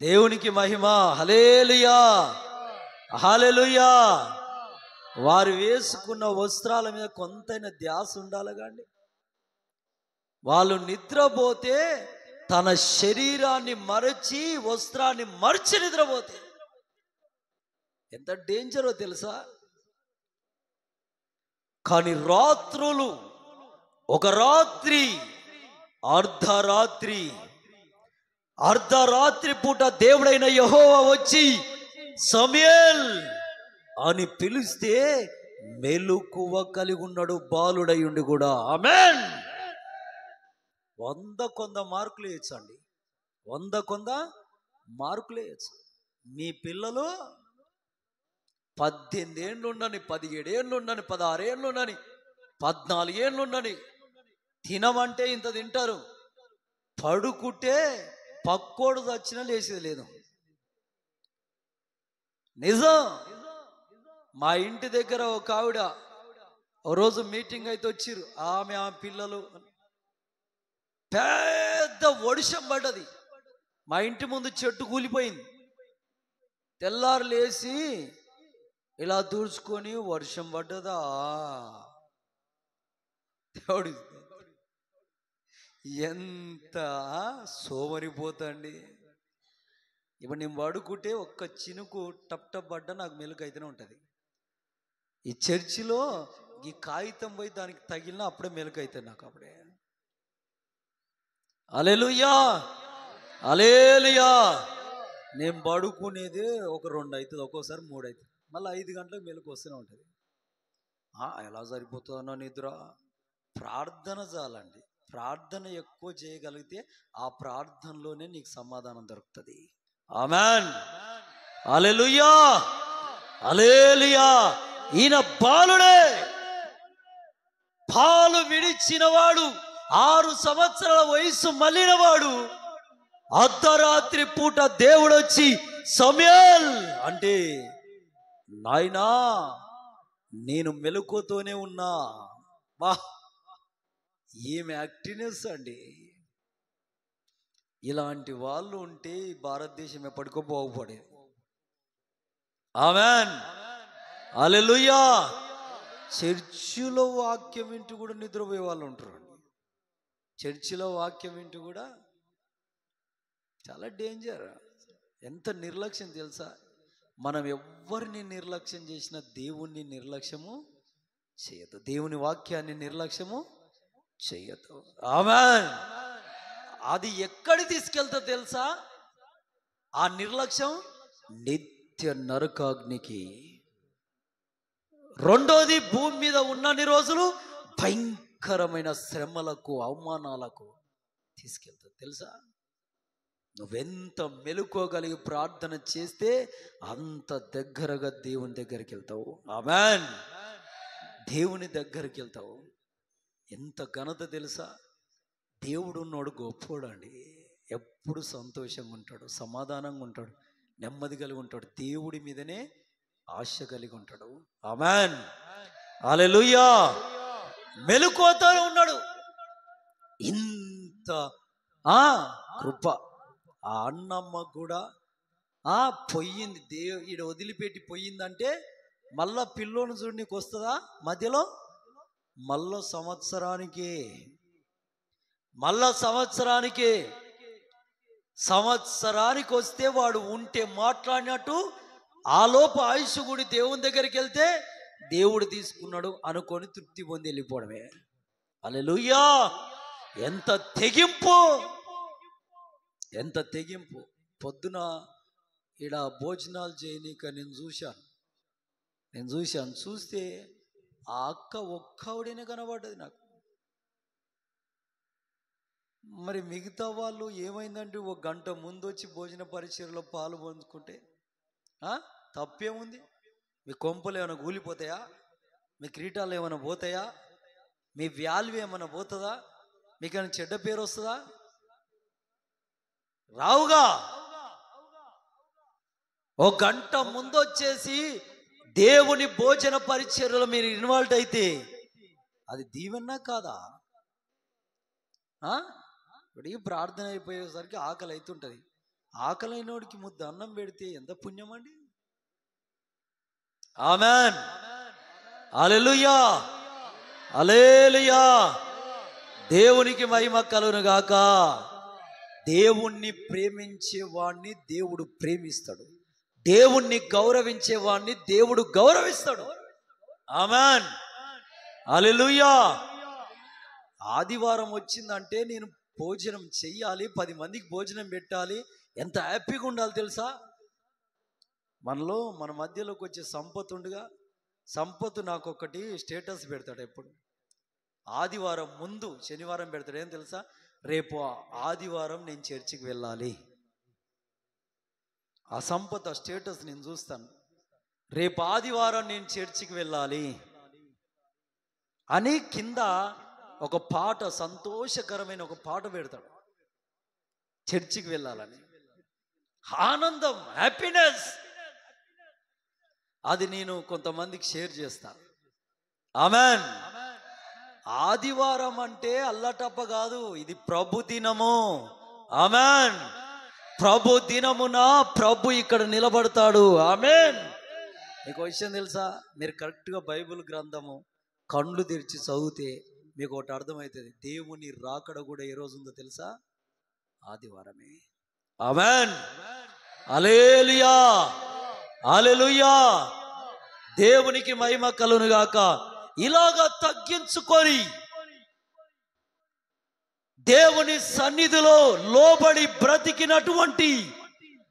దేవునికి మహిమ. హల్లెలూయా, హల్లెలూయా. వారు వేసుకున్న వస్త్రాల మీద కొంతైనా ధ్యాస ఉండాలి కాండి. వాళ్ళు నిద్రపోతే తన శరీరాన్ని మరచి వస్త్రాన్ని మర్చి నిద్రపోతే ఎంత డేంజరో తెలుసా? కానీ రాత్రులు, ఒక రాత్రి, అర్ధరాత్రి పూట దేవుడైన యెహోవా వచ్చి సమూయేల్ అని పిలిస్తే మెలకువ కలిగి ఉన్నాడు బాలుడై ఉండి కూడా. ఆమేన్. 100 మార్కులు వేయచ్చండి, 100 మార్కులు వేయచ్చు. మీ పిల్లలు 18 ఏళ్ళు ఉండని, 17 ఏళ్ళు ఉండని, 16 ఏళ్ళు ఉండని, 14 ఏళ్ళు ఉండని, తినమంటే ఇంత తింటారు. పడుకుంటే పక్కోడు చచ్చినా లేచేది లేదు. నిజం. మా ఇంటి దగ్గర ఒక ఆవిడ ఓ రోజు మీటింగ్ అయితే వచ్చిర్రు. ఆమె పిల్లలు పెద్ద వర్షం పడ్డది. మా ఇంటి ముందు చెట్టు కూలిపోయింది. తెల్లారు లేచి ఇలా దూర్చుకొని వర్షం పడ్డదా. దేవుడు ఎంత సోమరిపోతండి. ఇప్పుడు నేను పడుకుంటే ఒక్క చినుకు టప్ టప్ పడ్డా నాకు మెలకు అయితేనే ఉంటుంది. ఈ చర్చిలో ఈ కాగితం పోయి దానికి తగిలినా అప్పుడే మెలకు అవుతుంది నాకు. అప్పుడే హల్లెలూయా, హల్లెలూయా. నేను పడుకునేది ఒక 2 అవుతుంది, ఒక్కోసారి 3 అవుతుంది, మళ్ళీ 5 గంటలకు మెలకు వస్తూనే ఉంటుంది. ఎలా సరిపోతుందన్న నిద్ర? ప్రార్థన చాలండి. ప్రార్థన ఎక్కువ చేయగలిగితే ఆ ప్రార్థనలోనే నీకు సమాధానం దొరుకుతుంది. ఆమేన్, హల్లెలూయా, హల్లెలూయా. ఈయన బాలుడే, పాలు విడిచినవాడు, 6 సంవత్సరాల వయసు మళ్ళినవాడు. అర్ధరాత్రి పూట దేవుడు వచ్చి సమూయేల్ అంటే, నాయనా నేను మెలకువతోనే ఉన్నా. వా, ఏం యాక్టివ్నెస్ అండి. ఇలాంటి వాళ్ళు ఉంటే భారతదేశం ఎప్పటికో బాగుపడేది. ఆమేన్, హల్లెలూయా. చర్చిలో వాక్యం వింటూ కూడా నిద్రపోయే వాళ్ళు ఉంటారు. చర్చిలో వాక్యం వింటూ కూడా చాలా డేంజర్. ఎంత నిర్లక్ష్యం తెలుసా? మనం ఎవరిని నిర్లక్ష్యం చేసినా దేవుణ్ణి నిర్లక్ష్యము చేయదు, దేవుని వాక్యాన్ని నిర్లక్ష్యము చేయదు. ఆమేన్. అది ఎక్కడి తీసుకెళ్తా తెలుసా? ఆ నిర్లక్ష్యం నిత్య నరకాగ్నికి. రెండోది, భూమి మీద ఉన్నన్ని రోజులు భయంకరమైన శ్రమలకు, అవమానాలకు తీసుకెళ్తుంది. తెలుసా? నువ్వెంత మెలుకోగలిగి ప్రార్థన చేస్తే అంత దగ్గరగా దేవుని దగ్గరికి వెళ్తావు. ఆమేన్. దేవుని దగ్గరికి వెళ్తావు. ఎంత ఘనత తెలుసా? దేవుడు ఉన్నోడు గొప్పోడు అండి. ఎప్పుడు సంతోషంగా ఉంటాడు, సమాధానంగా ఉంటాడు, నెమ్మది కలిగి ఉంటాడు, దేవుడి మీదనే ఆశ కలిగి ఉంటాడు. ఆమేన్. హల్లెలూయా. మెలుకువతో ఉన్నాడు. ఇంత కృప. ఆ అన్నమ్మ కూడా పొయ్యింది, ఈడ వదిలిపెట్టి పోయిందంటే మళ్ళా పిల్లోని చూడనీకి వస్తుందా? మధ్యలో మళ్ళా సంవత్సరానికి వస్తే వాడు ఉంటే మాట్లాడినట్టు ఆ లోపు ఆయుష్ గుడి దేవుని దగ్గరికి వెళ్తే దేవుడు తీసుకున్నాడు అనుకొని తృప్తి పొంది వెళ్ళిపోవడమే. హల్లెలూయా. ఎంత తెగింపు, ఎంత తెగింపు. పొద్దున ఈడ భోజనాలు చేయనీక నేను చూశాను. చూస్తే ఆ అక్క ఒక్కవిడనే కనబడ్డది నాకు. మరి మిగతా వాళ్ళు ఏమైందంటే ఒక గంట ముందు వచ్చి భోజన పరిచయలో పాలు పంచుకుంటే తప్పేముంది? మీ కొంపలు ఏమైనా కూలిపోతాయా? మీ కిరీటాలు ఏమైనా పోతాయా? మీ వాల్యూ ఏమైనా పోతుందా? మీకు ఏమైనా చెడ్డ పేరు వస్తుందా? రావుగా. ఒక గంట ముందు వచ్చేసి దేవుని భోజన పరిచర్యలో మీరు ఇన్వాల్వ్ అయితే అది దీవెన్నా కాదా? ఇప్పుడు ప్రార్థన అయిపోయేసరికి ఆకలి అవుతుంటుంది. ఆకలి అయినోడికి ముద్ద అన్నం పెడితే ఎంత పుణ్యం అండి. ఆమేన్. హల్లెలూయా. హల్లెలూయా. దేవునికి మహిమ కలుగును గాక. దేవుణ్ణి ప్రేమించే వాణ్ణి దేవుడు ప్రేమిస్తాడు. దేవుణ్ణి గౌరవించే వాణ్ణి దేవుడు గౌరవిస్తాడు. ఆమేన్. హల్లెలూయా. ఆదివారం వచ్చిందంటే నేను భోజనం చెయ్యాలి, 10 మందికి భోజనం పెట్టాలి, ఎంత హ్యాపీగా ఉండాలి తెలుసా? మన మధ్యలోకి వచ్చే సంపత్ ఉండగా, సంపత్ నాకు ఒకటి స్టేటస్ పెడతాడు ఎప్పుడు. ఆదివారం ముందు శనివారం పెడతాడు. ఏం తెలుసా? రేపు ఆదివారం నేను చర్చికి వెళ్ళాలి. ఆ సంపత్ ఆ స్టేటస్ నేను చూస్తాను. రేపు ఆదివారం నేను చర్చికి వెళ్ళాలి అని కింద ఒక పాట, సంతోషకరమైన ఒక పాట పెడతాడు. చర్చికి వెళ్ళాలని ఆనందం, హ్యాపీనెస్. అది నేను కొంతమందికి షేర్ చేస్తాను. ఆమేన్. ఆదివారం అంటే అల్లటప్ప కాదు, ఇది ప్రభు దినము. ఆమేన్. ప్రభు దినమున ప్రభు ఇక్కడ నిలబడతాడు. ఆమేన్. మీకు విషయం తెలుసా? మీరు కరెక్ట్గా బైబిల్ గ్రంథము కళ్ళు తెరిచి చదివితే మీకు ఒకటి అర్థమవుతుంది. దేవుని రాకడ కూడా ఏ రోజు ఉందో తెలుసా? ఆదివారమే. ఆమేన్. హల్లెలూయా. హల్లెలూయా. దేవునికి మహిమ కలుగును గాక. ఇలాగా తగ్గించుకొని దేవుని సన్నిధిలో లోబడి బ్రతికినటువంటి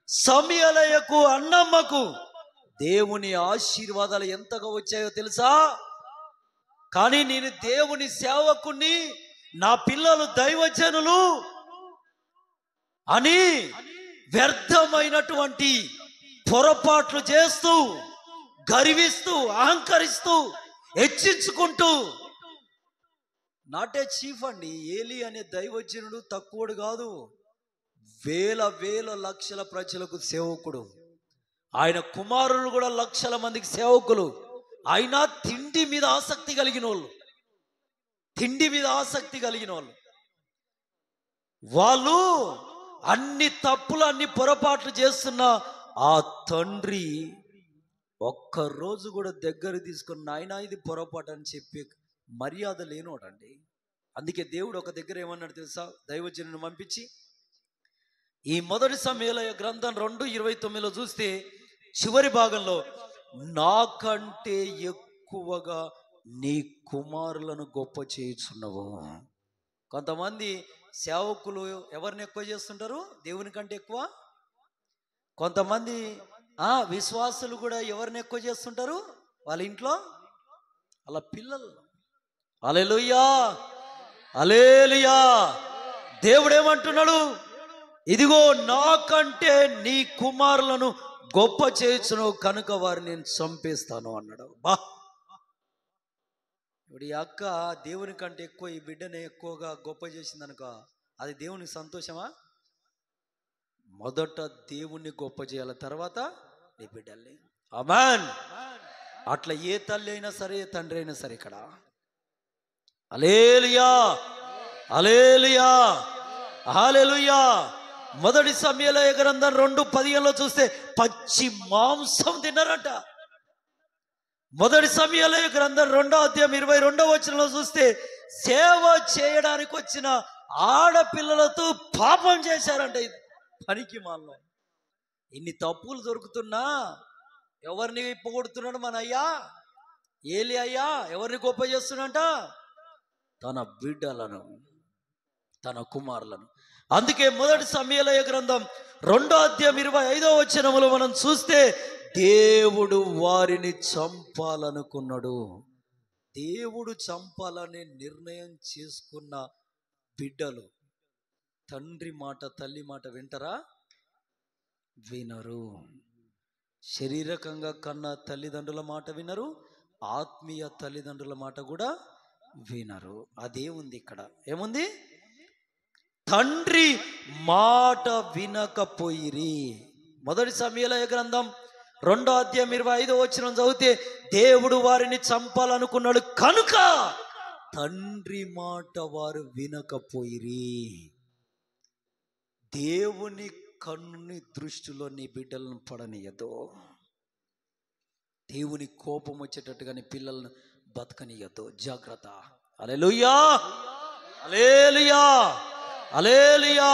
సమయలయకు, అన్నమ్మకు దేవుని ఆశీర్వాదాలు ఎంతగా వచ్చాయో తెలుసా? కానీ నేను దేవుని సేవకుని, నా పిల్లలు దైవజనులు అని వ్యర్థమైనటువంటి పొరపాట్లు చేస్తూ, గర్విస్తూ, అహంకరిస్తూ, హెచ్చించుకుంటూ, నాట్ ఏ చీఫ్ అండి. ఏలి అనే దైవజనుడు తక్కువడు కాదు. వేల లక్షల ప్రజలకు సేవకుడు. ఆయన కుమారులు కూడా లక్షల మందికి సేవకులు. అయినా తిండి మీద ఆసక్తి కలిగిన వాళ్ళు అన్ని తప్పులు, అన్ని పొరపాట్లు చేస్తున్న ఆ తండ్రి ఒక్కరోజు కూడా దగ్గర తీసుకుని నాయనా ఇది పొరపాటు అని చెప్పి మర్యాద లేనోడండి. అందుకే దేవుడు ఒక దగ్గర ఏమన్నాడు తెలుసా? దైవజనుని పంపించి, ఈ మొదటి సమూయేలు గ్రంథం 2:29 చూస్తే చివరి భాగంలో, నాకంటే ఎక్కువగా నీ కుమారులను గొప్ప చేయుచున్నావు. కొంతమంది సేవకులు ఎవరిని ఎక్కువ చేస్తుంటారు? దేవుని కంటే ఎక్కువ కొంతమంది విశ్వాసులు కూడా ఎవరిని ఎక్కువ చేస్తుంటారు? వాళ్ళ ఇంట్లో వాళ్ళ పిల్లలు. హల్లెలూయా, హల్లెలూయా. దేవుడు ఏమంటున్నాడు? ఇదిగో నాకంటే నీ కుమారులను గొప్ప చేయుచును కనుక వారిని నేను చంపేస్తాను అన్నాడు. బా, ఇప్పుడు ఈ అక్క దేవుని కంటే ఎక్కువ ఈ బిడ్డని ఎక్కువగా గొప్ప చేసింది అనుకో, అది దేవునికి సంతోషమా? మొదట దేవుణ్ణి గొప్ప చేయాలి, తర్వాత నీ బిడ్డల్ని. ఆమేన్. అట్లా ఏ తల్లి అయినా సరే, ఏ తండ్రి అయినా సరే ఇక్కడ. హల్లెలూయా, హల్లెలూయా, హల్లెలూయా. మొదటి సమూయేలు గ్రంథం 2:15 చూస్తే పచ్చి మాంసం తిన్నారట. మొదటి సమూయేలు గ్రంథం 2:22 చూస్తే సేవ చేయడానికి వచ్చిన ఆడపిల్లలతో పాపం చేశారంట. పనికి మాల్లో ఇన్ని తప్పులు దొరుకుతున్నా ఎవరిని పొగొడుతున్నాడు మన అయ్యా? ఏలి అయ్యా ఎవరిని గొప్ప చేస్తున్నట? తన బిడ్డలను, తన కుమారులను. అందుకే మొదటి సమూయేలు గ్రంథం 2:25 మనం చూస్తే దేవుడు వారిని చంపాలనుకున్నాడు. దేవుడు చంపాలని నిర్ణయం చేసుకున్న బిడ్డలు తండ్రి మాట, తల్లి మాట వింటారా? వినరు. శారీరకంగా కన్న తల్లిదండ్రుల మాట వినరు, ఆత్మీయ తల్లిదండ్రుల మాట కూడా వినరు. అదే ఉంది ఇక్కడ. ఏముంది? తండ్రి మాట వినకపోయిరి. మొదటి సమూయేలు గ్రంథం 2:25 చదివితే దేవుడు వారిని చంపాలనుకున్నాడు కనుక తండ్రి మాట వారు వినకపోయిరి. దేవుని కన్నుని దృష్టిలో నీ బిడ్డలను పడనీయదు. దేవుని కోపం వచ్చేటట్టుగా నీ పిల్లలను బతకనీయదు. జాగ్రత్త. హల్లెలూయా, హల్లెలూయా, హల్లెలూయా.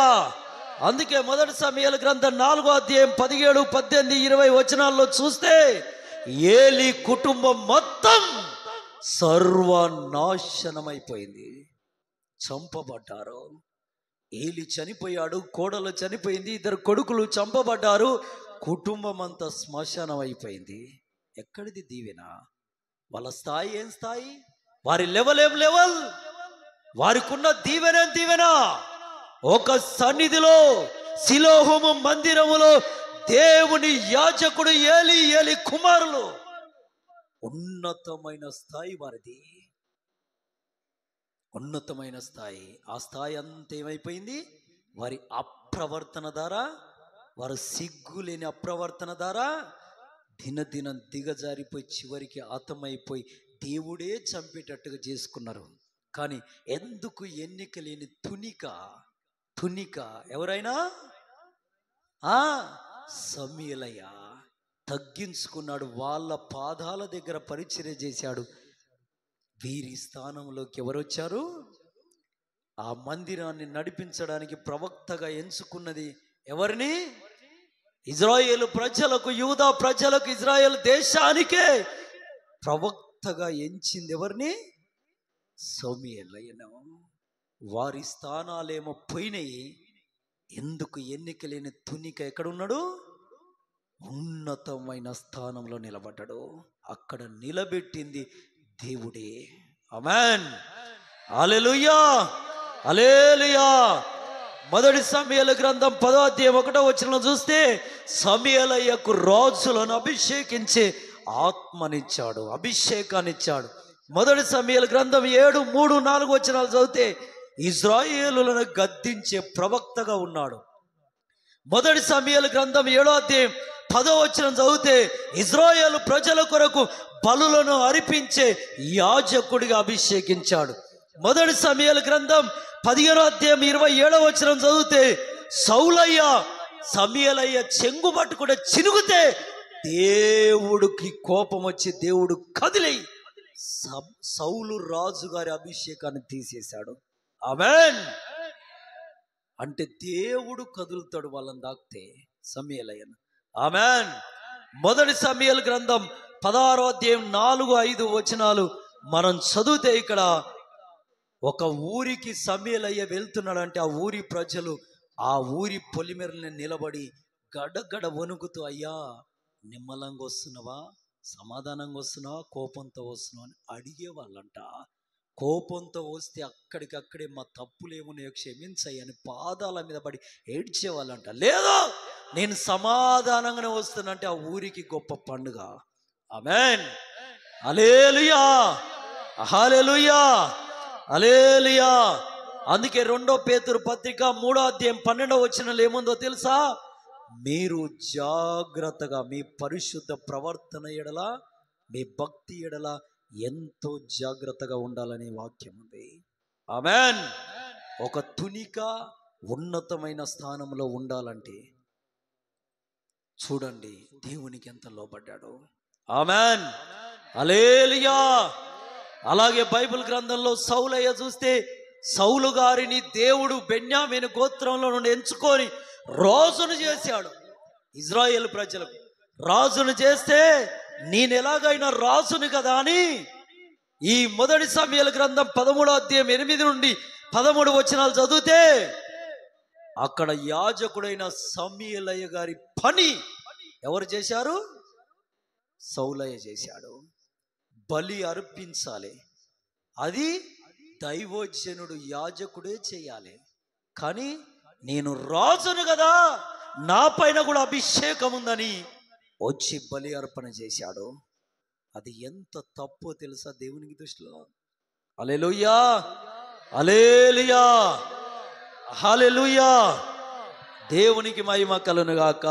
అందుకే మొదటి సమూయేలు గ్రంథం 4:17, 18, 20 చూస్తే ఏలి కుటుంబం మొత్తం సర్వనాశనమైపోయింది, చంపబడ్డారు. ఏలి చనిపోయాడు, కోడలు చనిపోయింది, 2 కొడుకులు చంపబడ్డారు, కుటుంబం అంతా శ్మశానం అయిపోయింది. ఎక్కడిది దీవెన? వాళ్ళ స్థాయి ఏం స్థాయి? వారి లెవెల్ ఏం లెవెల్? వారికి ఉన్న దీవెనేం దీవెన? ఒక సన్నిధిలో, శిలోహోము మందిరములో దేవుని యాజకుడు ఏలి, ఏలి కుమారులు, ఉన్నతమైన స్థాయి వారిది, ఉన్నతమైన స్థాయి. ఆ స్థాయి అంతా ఏమైపోయింది? వారి అప్రవర్తన ద్వారా, వారు సిగ్గులేని అప్రవర్తన ద్వారా దినదినం దిగజారిపోయి చివరికి హతమైపోయి దేవుడే చంపేటట్టుగా చేసుకున్నారు. కానీ ఎందుకు? ఎన్నిక లేని తునిక ఎవరైనా సమూయేలయ్య తగ్గించుకున్నాడు, వాళ్ళ పాదాల దగ్గర పరిచర్య చేశాడు. వీరి స్థానంలోకి ఎవరు వచ్చారు? ఆ మందిరాన్ని నడిపించడానికి ప్రవక్తగా ఎంచుకున్నది ఎవరిని? ఇజ్రాయేలు ప్రజలకు, యూదా ప్రజలకు, ఇజ్రాయేల్ దేశానికే ప్రవక్తగా ఎంచింది ఎవరిని? సమూయేలయ్యను. వారి స్థానాలేమో పోయినాయి. ఎందుకు? ఎన్నిక లేని తునిక ఎక్కడున్నాడు? ఉన్నతమైన స్థానంలో నిలబడ్డాడు. అక్కడ నిలబెట్టింది దేవుడే. ఆమేన్, హల్లెలూయా, హల్లెలూయా. మొదటి సమూయేలు గ్రంథం 10:1 చూస్తే సమూయేలయ్యకు రాజులను అభిషేకించే ఆత్మనిచ్చాడు, అభిషేకాన్ని ఇచ్చాడు. మొదటి సమూయేలు గ్రంథం 7:3-4 చదివితే ఇజ్రాయేలులను గద్దించే ప్రవక్తగా ఉన్నాడు. మొదటి సమూయేలు గ్రంథం 7:10 చదివితే ఇజ్రాయేలు ప్రజల కొరకు బలులను అర్పించే యాజకుడిగా అభిషేకించాడు. మొదటి సమూయేలు గ్రంథం 15:27 చదివితే సౌలయ్య, సమూయేలయ్య చెంగు పట్టుకుంటే చినుగుతే దేవుడికి కోపం వచ్చి దేవుడు కదిలి సౌలు రాజు గారి అభిషేకాన్ని తీసేశాడు. ఆమేన్. అంటే దేవుడు కదులుతాడు వాళ్ళని దాక్తే సమూయేలయ్యను. ఆమేన్. మొదటి సమూయేలు గ్రంథం 16:4-5 మనం చదివితే ఇక్కడ ఒక ఊరికి సమూయేలయ్య వెళ్తున్నాడంటే ఆ ఊరి ప్రజలు ఆ ఊరి పొలిమేరని నిలబడి గడగడ వణుకుతూ, అయ్యా నిమ్మలంగా వస్తున్నావా, సమాధానంగా వస్తున్నావా, కోపంతో వస్తున్నావా అని అడిగేవాళ్ళంట. కోపంతో వస్తే అక్కడికక్కడే మా తప్పులేమున్నాయో క్షమించయ్యని పాదాల మీద పడి ఏడ్చేవాళ్ళంట. లేదు, నేను సమాధానంగానే వస్తానంటే ఆ ఊరికి గొప్ప పండుగ. ఆమేన్, హల్లెలూయా, హల్లెలూయా, హల్లెలూయా. అందుకే 2 పేతురు పత్రిక 3వ అధ్యాయం 12వ వచనంలో ఏముందో తెలుసా? మీరు జాగ్రత్తగా మీ పరిశుద్ధ ప్రవర్తన ఎడల, మీ భక్తి ఎడల ఎంతో జాగ్రత్తగా ఉండాలనే వాక్యం ఉంది. ఆమేన్. ఒక తునిక ఉన్నతమైన స్థానంలో ఉండాలంటే చూడండి దేవునికి ఎంత లోబడ్డాడు. ఆమేన్, హల్లెలూయా. అలాగే బైబిల్ గ్రంథంలో సౌలయ్య చూస్తే, సౌలు గారిని దేవుడు బెన్యామీను గోత్రంలో నుండి ఎంచుకొని రాజును చేశాడు. ఇజ్రాయేల్ ప్రజలకు రాజును చేస్తే, నేను ఎలాగైనా రాజును కదా అని ఈ 1 సమూయేలు గ్రంథం 13వ అధ్యాయం 8 నుండి 13 వచనాలు చదివితే, అక్కడ యాజకుడైన సమూయేలయ్య గారి పని ఎవరు చేశారు? సౌలయ్య చేశాడు. బలి అర్పించాలి, అది దైవోజనుడు యాజకుడే చేయాలి. కానీ నేను రాజును కదా, నా పైన కూడా అభిషేకం ఉందని వచ్చి బలి అర్పణ చేశాడు. అది ఎంత తప్పో తెలుసా దేవునికి దృష్టిలో? హల్లెలూయా, హల్లెలూయా, హల్లెలూయా. దేవునికి మహిమ కలుగును గాక.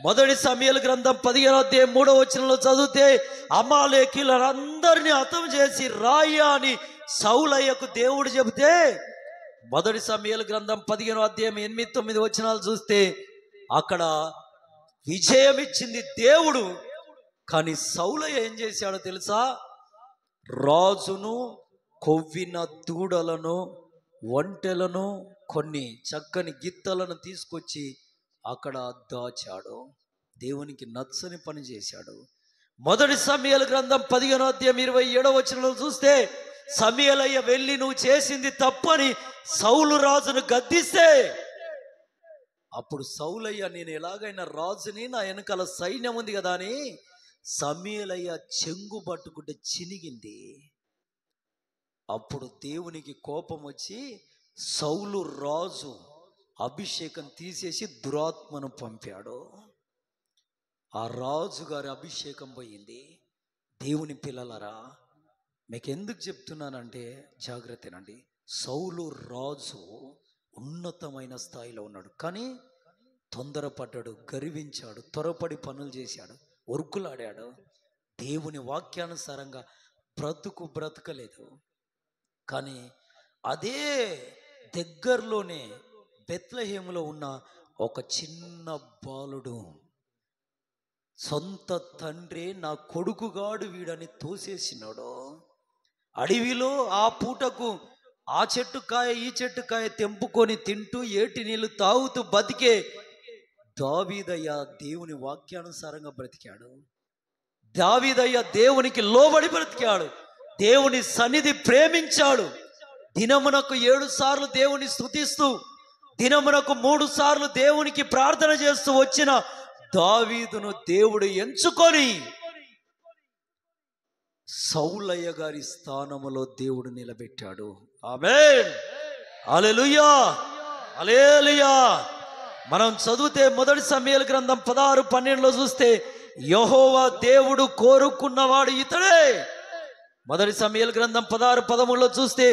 1 సమూయేలు గ్రంథం 15వ అధ్యాయం 3వ వచనంలో చదివితే, అమాలేకీయులందరినీ హతం చేసి రాయ్యా అని సౌలయ్యకు దేవుడు చెబితే, 1 సమూయేలు గ్రంథం 15వ అధ్యాయం 8-9 వచనాలు చూస్తే అక్కడ విజయం ఇచ్చింది దేవుడు. కానీ సౌలయ్య ఏం చేశాడో తెలుసా? రాజును కొవ్విన దూడలను, ఒంటెలను, కొన్ని చక్కని గిత్తలను తీసుకొచ్చి అక్కడ దాచాడు. దేవునికి నచ్చని పని చేశాడు. 1 సమూయేలు గ్రంథం 15వ అధ్యాయం 27వ వచనంలో చూస్తే, సమూయేలయ్య వెళ్ళి నువ్వు చేసింది తప్పని సౌలు రాజును గద్దిస్తే, అప్పుడు సౌలయ్య నేను ఎలాగైనా రాజుని, నా వెనకాల సైన్యం ఉంది కదా అని సమూయేలయ్య చెంగు పట్టుకుంటే చినిగింది. అప్పుడు దేవునికి కోపం వచ్చి సౌలు రాజు అభిషేకం తీసేసి దురాత్మను పంపాడు. ఆ రాజు గారి అభిషేకం పోయింది. దేవుని పిల్లలరా, మీకు ఎందుకు చెప్తున్నానంటే జాగ్రత్తనండి. సౌలు రాజు ఉన్నతమైన స్థాయిలో ఉన్నాడు, కానీ తొందరపడ్డాడు, గర్వించాడు, త్వరపడి పనులు చేశాడు, ఒరుకులాడాడు. దేవుని వాక్యానుసారంగా బ్రతకలేదు. కానీ అదే దగ్గరలోనే బెత్లెహేములో ఉన్న ఒక చిన్న బాలుడు, సొంత తండ్రి నా కొడుకుగాడు వీడని తోసేసినాడు. అడవిలో ఆ పూటకు ఆ చెట్టుకాయ ఈ చెట్టుకాయ తెంపుకొని తింటూ ఏటి నీళ్లు తాగుతూ బతికే దావీదయ్య దేవుని వాక్యానుసారంగా బ్రతికాడు. దావీదయ్య దేవునికి లోబడి బ్రతికాడు, దేవుని సన్నిధి ప్రేమించాడు. దినమునకు 7 సార్లు దేవుని స్తుతిస్తూ, దినమునకు 3 సార్లు దేవునికి ప్రార్థన చేస్తూ వచ్చిన దావీదును దేవుడు ఎంచుకొని సౌలయ్య గారి స్థానములో దేవుడు నిలబెట్టాడు. ఆమేన్, హల్లెలూయా, హల్లెలూయా. మనం చదివితే 1 సమూయేలు గ్రంథం 16-12లో చూస్తే, యెహోవా దేవుడు కోరుకున్నవాడు ఇతడే. 1 సమూయేలు గ్రంథం 16-13లో చూస్తే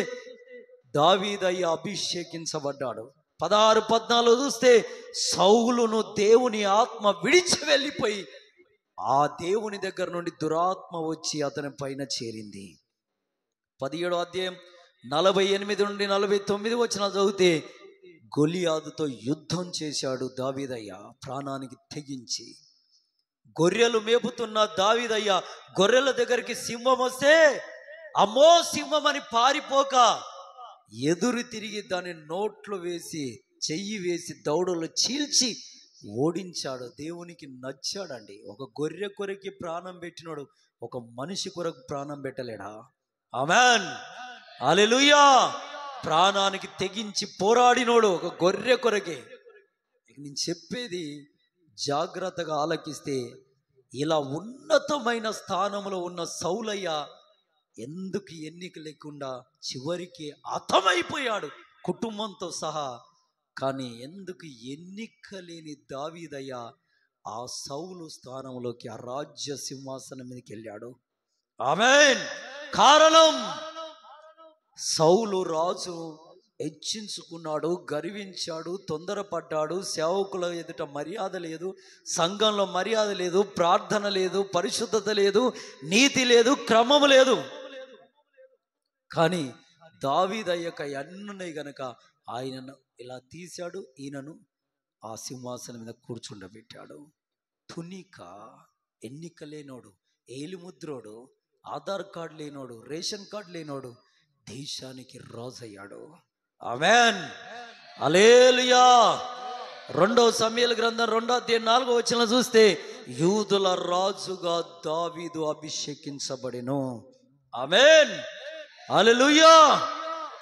దావీదయ్య అభిషేకించబడ్డాడు. 16-14 చూస్తే సౌలును దేవుని ఆత్మ విడిచి వెళ్ళిపోయి ఆ దేవుని దగ్గర నుండి దురాత్మ వచ్చి అతని పైన చేరింది. 17వ అధ్యాయం 48 నుండి 49 వచనాలు చదివితే, గొలియాదుతో యుద్ధం చేశాడు దావీదయ్య ప్రాణానికి తెగించి. గొర్రెలు మేపుతున్న దావీదయ్య గొర్రెల దగ్గరికి సింహం వస్తే అమ్మో సింహం అని పారిపోక ఎదురు తిరిగి దాని నోట్లో వేసి చెయ్యి వేసి దౌడలు చీల్చి ఓడించాడు. దేవునికి నచ్చాడండి. ఒక గొర్రె కొరకి ప్రాణం పెట్టినాడు, ఒక మనిషి కొరకు ప్రాణం పెట్టలేడా? ఆమేన్, హల్లెలూయా. ప్రాణానికి తెగించి పోరాడినోడు ఒక గొర్రె కొరకే. ఇక నేను చెప్పేది జాగ్రత్తగా ఆలకిస్తే, ఇలా ఉన్నతమైన స్థానంలో ఉన్న సౌలయ్య ఎందుకు ఎన్నిక లేకుండా చివరికి హతమైపోయాడు కుటుంబంతో సహా. కానీ ఎందుకు ఎన్నిక లేని దావీదయ్య ఆ సౌలు స్థానంలోకి, ఆ రాజ్య సింహాసనం మీదకి వెళ్ళాడు. ఆమేన్. కారణం, సౌలు రాజు హెచ్చించుకున్నాడు, గర్వించాడు, తొందరపడ్డాడు. సేవకుల ఎదుట మర్యాద లేదు, సంఘంలో మర్యాద లేదు, ప్రార్థన లేదు, పరిశుద్ధత లేదు, నీతి లేదు, క్రమము లేదు. కానీ దావీదయ్యక అన్నున్నాయి గనక ఆయనను ఇలా తీశాడు, ఈయనను ఆ సింహాసనం మీద కూర్చుండబెట్టాడు. తునిక, ఎన్నిక లేనోడు, ఏలిముద్రోడు, ఆధార్ కార్డు లేనోడు, రేషన్ కార్డు లేనోడు దేశానికి రాజు అయ్యాడు. ఆమేన్. హల్లెలూయా. 2 సమూయేలు గ్రంథం 2:4 చూస్తే, యూదుల రాజుగా దావీదు అభిషేకించబడెను. ఆమేన్. హల్లెలూయా.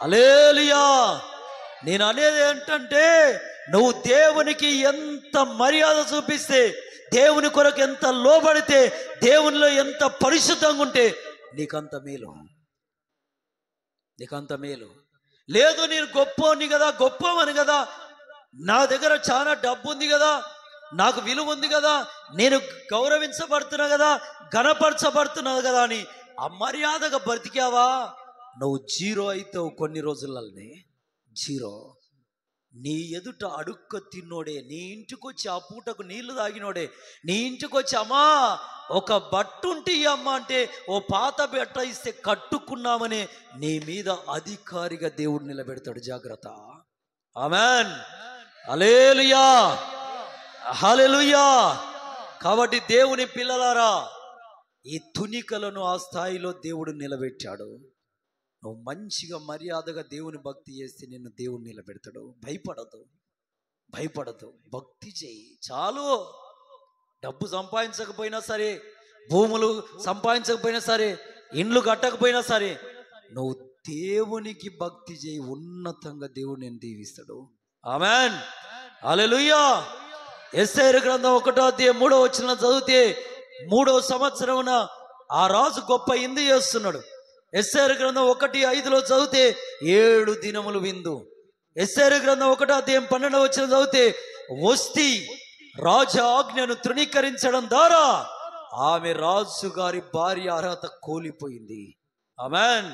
హల్లెలూయా. నేను అనేది ఏంటంటే, నువ్వు దేవునికి ఎంత మర్యాద చూపిస్తే, దేవుని కొరకు ఎంత లోబడితే, దేవునిలో ఎంత పరిశుద్ధంగా ఉంటే నీకంత మేలు, నీకంత మేలు. లేదు నేను గొప్పని కదా, గొప్పవని కదా, నా దగ్గర చాలా డబ్బు ఉంది కదా, నాకు విలువ ఉంది కదా, నేను గౌరవించబడుతున్నా కదా, ఘనపరచబడుతున్నా కదా అని అమర్యాదగా బ్రతికావా, నువ్వు జీరో అవుతావు కొన్ని రోజులనే. జీరో. నీ ఎదుట అడుక్క తిన్నోడే, నీ ఇంటికి వచ్చి ఆ పూటకు నీళ్లు తాగినోడే, నీ ఇంటికి వచ్చి అమ్మా ఒక బట్టు ఉంటే అమ్మ అంటే ఓ పాత బట్ట ఇస్తే కట్టుకున్నామని నీ మీద అధికారిగా దేవుడు నిలబెడతాడు. జాగ్రత్త. ఆమేన్. హల్లెలూయా. హల్లెలూయా. కాబట్టి దేవుని పిల్లలారా, ఈ తునికలను ఆ స్థాయిలో దేవుడు నిలబెట్టాడు. నువ్వు మంచిగా మర్యాదగా దేవుని భక్తి చేస్తే నిన్ను దేవుడు నిలబెడతాడు. భయపడదు, భయపడదు, భక్తి చేయి చాలు. డబ్బు సంపాదించకపోయినా సరే, భూములు సంపాదించకపోయినా సరే, ఇండ్లు కట్టకపోయినా సరే, నువ్వు దేవునికి భక్తి చేయి, ఉన్నతంగా దేవుడు నేను దీవిస్తాడు. ఆమేన్. హల్లెలూయా. యెషయా గ్రంథం 1:3 చదివితే, 3వ సంవత్సరమున ఆ రాజు గొప్ప ఇందు చేస్తున్నాడు. యెషయా గ్రంథం 1:5 చదివితే 7 దినములు విందు. యెషయా గ్రంథం 1:12 చదివితే, వస్తి రాజు ఆజ్ఞను తృణీకరించడం ద్వారా ఆమె రాజుగారి భార్య అర్హత కోల్పోయింది. ఆమేన్.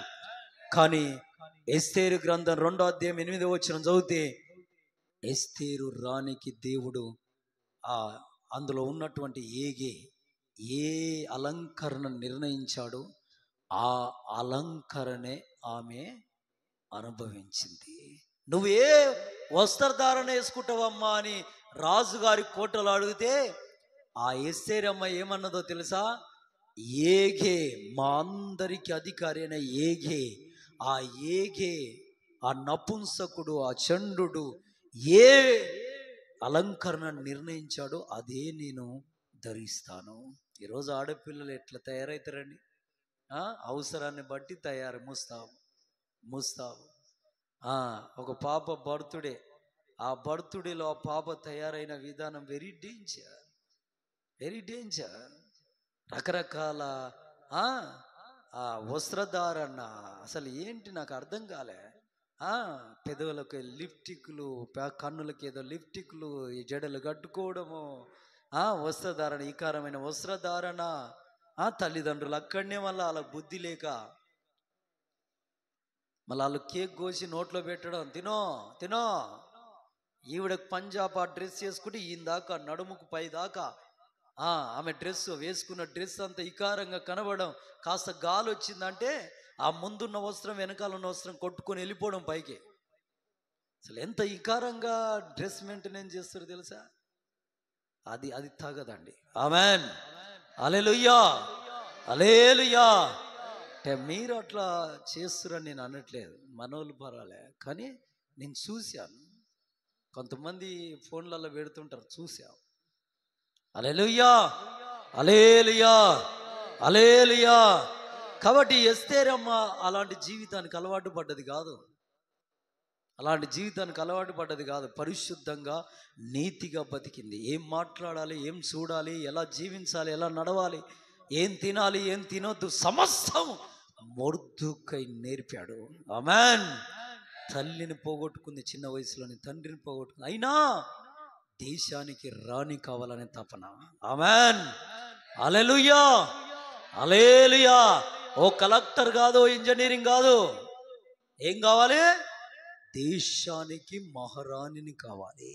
కానీ ఎస్తేరు గ్రంథం 2:8 చదివితే, ఎస్తేరు రాణికి దేవుడు అందులో ఉన్నటువంటి ఏ అలంకరణ నిర్ణయించాడో ఆ అలంకరణే ఆమె అనుభవించింది. నువ్వు ఏ వస్త్రధారణ వేసుకుంటావమ్మా అని రాజుగారి కోటలు అడిగితే, ఆ ఎస్తేరమ్మ ఏమన్నదో తెలుసా? ఏగే, మా అందరికి అధికారి అయిన ఏగే, ఆ నపుంసకుడు, ఆ చండు ఏ అలంకరణ నిర్ణయించాడో అదే నేను ధరిస్తాను. ఈరోజు ఆడపిల్లలు ఎట్లా తయారవుతారండి? అవసరాన్ని బట్టి ముస్తాబు. ఒక పాప బర్త్డే, ఆ బర్త్డేలో ఆ పాప తయారైన విధానం వెరీ డేంజర్. రకరకాల వస్త్రధారణ అసలు ఏంటి నాకు అర్థం కాలే. పెదవులకు లిప్టిక్లు, కన్నులకి ఏదో లిప్టిక్లు, ఈ జడలు కట్టుకోవడము, వస్త్రధారణ, ఈకారమైన వస్త్రధారణ. తల్లిదండ్రులు అక్కడనే మళ్ళీ వాళ్ళ బుద్ధి లేక మళ్ళీ వాళ్ళు కేక్ కోసి నోట్లో పెట్టడం, తినో. ఈవిడకు పంజాబ్ ఆ డ్రెస్ వేసుకుంటే ఈయన దాకా నడుముకు పై దాకా ఆమె డ్రెస్ వేసుకున్న డ్రెస్ అంతా ఇకారంగా కనబడడం. కాస్త గాలి వచ్చిందంటే ఆ ముందున్న వస్త్రం వెనకాల ఉన్న వస్త్రం కొట్టుకొని వెళ్ళిపోవడం పైకి. అసలు ఎంత ఇకారంగా డ్రెస్ మెయింటెనెన్స్ చేస్తారు తెలుసా? అది తగదండి. ఆమేన్. హల్లెలూయా. హల్లెలూయా. అంటే మీరు అట్లా చేస్తురని నేను అనట్లేదు, మనోళ్ళు పరాలే. కానీ నేను చూశాను, కొంతమంది ఫోన్లలో పెడుతుంటారు, చూసాం. హల్లెలూయా. హల్లెలూయా. హల్లెలూయా. కాబట్టి ఎస్తేరమ్మ అలాంటి జీవితానికి అలవాటు పడ్డది కాదు. అలాంటి జీవితానికి అలవాటు పడ్డది కాదు. పరిశుద్ధంగా నీతిగా బతికింది. ఏం మాట్లాడాలి, ఏం చూడాలి, ఎలా జీవించాలి, ఎలా నడవాలి, ఏం తినాలి, ఏం తినొద్దు, సమస్తం మొర్దుకై నేర్పాడు. ఆమేన్. తల్లిని పోగొట్టుకుంది చిన్న వయసులోని, తండ్రిని పోగొట్టుకుంది, అయినా దేశానికి రాణి కావాలనే తపన. ఆమేన్. హల్లెలూయా, హల్లెలూయా. ఓ కలెక్టర్ కాదు, ఇంజనీరింగ్ కాదు, ఏం కావాలి? దేశానికి మహారాణిని కావాలి.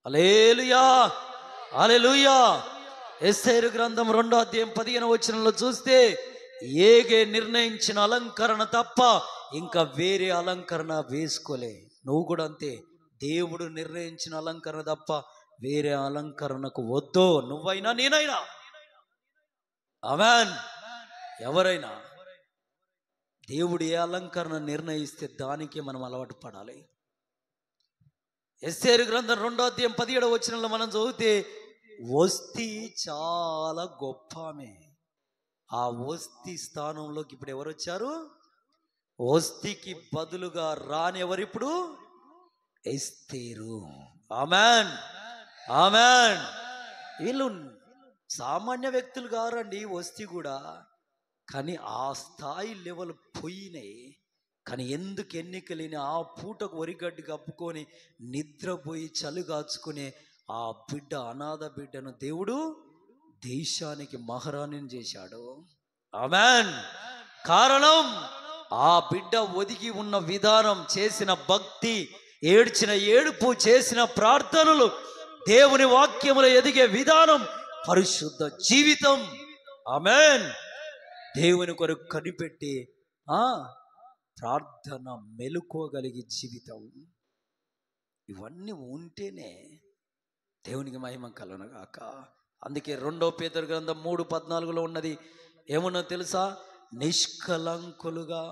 హల్లెలూయా, హల్లెలూయా. ఎస్తేరు గ్రంథం 2:15 చూస్తే, ఏగే నిర్ణయించిన అలంకరణ తప్ప ఇంకా వేరే అలంకరణ వేసుకోలే. నువ్వు కూడా అంతే. దేవుడు నిర్ణయించిన అలంకరణ తప్ప వేరే అలంకరణకు వద్దు. నువ్వైనా నేనైనా. ఆమేన్. ఎవరైనా దేవుడు ఏ అలంకరణ నిర్ణయిస్తే దానికే మనం అలవాటు పడాలి. ఎస్తేరు గ్రంథం 2:17 మనం చదివితే, వస్తీ చాలా గొప్ప ఆమె. ఆ వస్తీ స్థానంలోకి ఇప్పుడు ఎవరు వచ్చారు? వస్తీకి బదులుగా రాని ఎవరు ఇప్పుడు? ఎస్తేరు. ఆమేన్, ఆమేన్. వీళ్ళు సామాన్య వ్యక్తులు కారండి, వస్తీ కూడా. కానీ ఆ స్థాయి లెవెల్ పోయినాయి. కానీ ఎందుకు ఎన్నికలేని ఆ పూటకు వరిగడ్డి కప్పుకొని నిద్రపోయి చలి కాచుకునే ఆ బిడ్డ, అనాథ బిడ్డను దేవుడు దేశానికి మహారాణిని చేశాడు. ఆమేన్. కారణం, ఆ బిడ్డ ఒదిగి ఉన్న విధానం, చేసిన భక్తి, ఏడ్చిన ఏడుపు, చేసిన ప్రార్థనలు, దేవుని వాక్యములో ఎదిగే విధానం, పరిశుద్ధ జీవితం. ఆమేన్. దేవుని కొరకు కనిపెట్టి ప్రార్థన, మెలుకోగలిగే జీవితం, ఇవన్నీ ఉంటేనే దేవునికి మహిమ కలుగునుగాక. అందుకే 2 పేతురు గ్రంథం 3:14 ఉన్నది. ఏమన్నా తెలుసా? నిష్కలంకులుగా,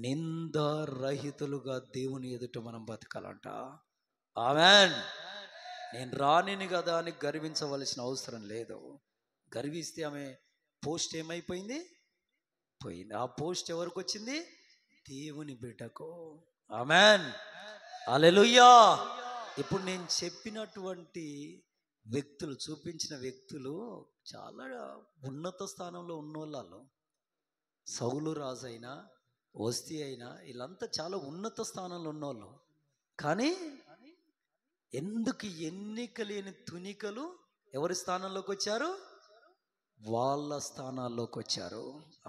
నిందారహితులుగా దేవుని ఎదుట మనం బతకాలంట. ఆమేన్. నేను రానిని కదా అని గర్వించవలసిన అవసరం లేదు. గర్విస్తే ఆమె పోస్ట్ ఏమైపోయింది? పోయింది. ఆ పోస్ట్ ఎవరికి వచ్చింది? దేవుని బిడ్డకు. ఆమేన్, హల్లెలూయా. ఇప్పుడు నేను చెప్పినటువంటి వ్యక్తులు, చూపించిన వ్యక్తులు చాలా ఉన్నత స్థానంలో ఉన్నోళ్ళు. సౌలు రాజు అయినా, వస్తీ అయినా, వీళ్ళంతా చాలా ఉన్నత స్థానంలో ఉన్నోళ్ళు. కానీ ఎందుకు ఎన్నిక లేని తునికలు ఎవరి స్థానంలోకి వచ్చారు? వాళ్ళ స్థానాల్లోకి వచ్చారు.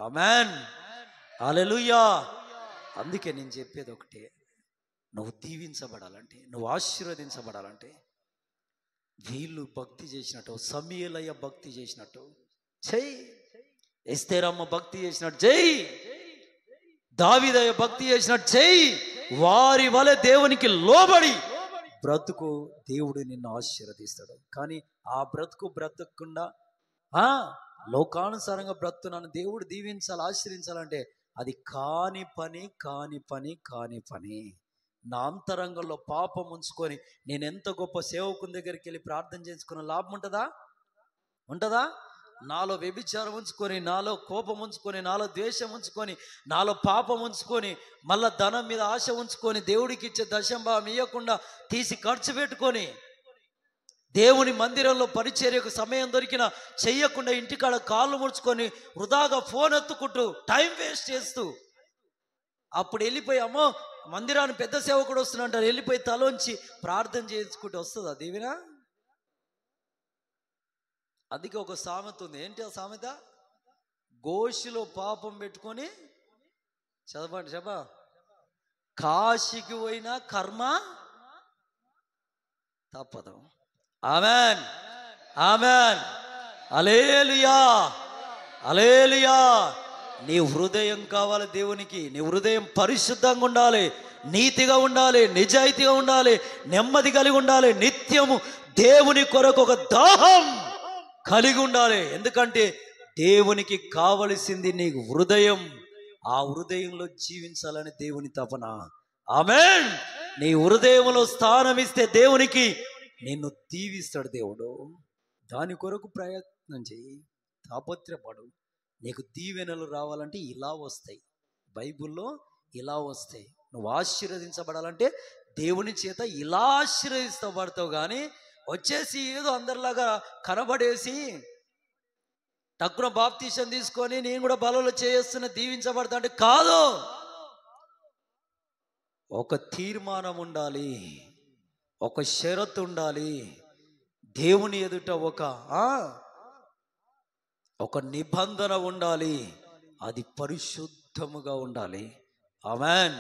ఆమేన్, హల్లెలూయా. అందుకే నేను చెప్పేది ఒకటే, నువ్వు దీవించబడాలంటే, నువ్వు ఆశీర్వదించబడాలంటే, వీళ్ళు భక్తి చేసినట్టు, సమూయేలయ్య భక్తి చేసినట్టు చెయ్యి. ఎస్తేరమ్మ భక్తి చేసినట్టు చెయ్యి. దావీదయ్య భక్తి చేసినట్టు చెయ్యి. వారి వలె దేవునికి లోబడి బ్రతుకు, దేవుడు నిన్ను ఆశీర్వదిస్తాడు. కానీ ఆ బ్రతకకుండా లోకానుసారంగా బ్రతుకున్నాను, దేవుడు దీవించాలి, ఆశీర్వించాలంటే అది కాని పని. నా అంతరంగంలో పాపం ఉంచుకొని నేను ఎంత గొప్ప సేవకుని దగ్గరికి వెళ్ళి ప్రార్థన చేసుకున్న లాభం ఉంటుందా? నాలో వ్యభిచారం ఉంచుకొని, నాలో కోపం ఉంచుకొని, నాలో ద్వేషం ఉంచుకొని, నాలో పాపం ఉంచుకొని, మళ్ళా ధనం మీద ఆశ ఉంచుకొని, దేవుడికి ఇచ్చే దశంభావం ఇవ్వకుండా తీసి ఖర్చు పెట్టుకొని, దేవుని మందిరంలో పరిచర్యకు సమయం దొరికినా చెయ్యకుండా ఇంటికాడ కాళ్ళు ముడుచుకొని వృధాగా ఫోన్ ఎత్తుకుంటూ టైం వేస్ట్ చేస్తూ, అప్పుడు వెళ్ళిపోయి అమ్మో మందిరాన్ని పెద్ద సేవకుడు వస్తున్నంటారు, వెళ్ళిపోయి తలోంచి ప్రార్థన చేసుకుంటూ వస్తుందా దీవెన? అందుకే ఒక సామెత ఉంది. ఏంటి ఆ సామెత? గోషిలో పాపం పెట్టుకొని, చదవండి కాశీకి పోయినా కర్మ తప్పదు. ఆమేన్, ఆమేన్, హల్లెలూయా, హల్లెలూయా. నీ హృదయం కావాలి దేవునికి. నీ హృదయం పరిశుద్ధంగా ఉండాలి, నీతిగా ఉండాలి, నిజాయితీగా ఉండాలి, నెమ్మది కలిగి ఉండాలి, నిత్యము దేవుని కొరకు ఒక దాహం కలిగి ఉండాలి. ఎందుకంటే దేవునికి కావలసింది నీ హృదయం. ఆ హృదయంలో జీవించాలని దేవుని తపన. ఆమేన్. నీ హృదయంలో స్థానం ఇస్తే దేవునికి నిన్ను దీవిస్తాడు దేవుడు. దాని కొరకు ప్రయత్నం చేయి, తాపత్రపడు. నీకు దీవెనలు రావాలంటే ఇలా వస్తాయి, బైబిల్లో ఇలా వస్తాయి. నువ్వు ఆశీర్వదించబడాలంటే దేవుని చేత ఇలా ఆశీర్వదించబడతావు. కానీ వచ్చేసి ఏదో అందరిలాగా కనబడేసి టక్కున బాప్తీసం తీసుకొని నేను కూడా బలలో చేస్తున్న దీవించబడతా అంటే కాదు. ఒక తీర్మానం ఉండాలి, ఒక షరతు ఉండాలి, దేవుని ఎదుట ఒక నిబంధన ఉండాలి, అది పరిశుద్ధముగా ఉండాలి. ఆమేన్.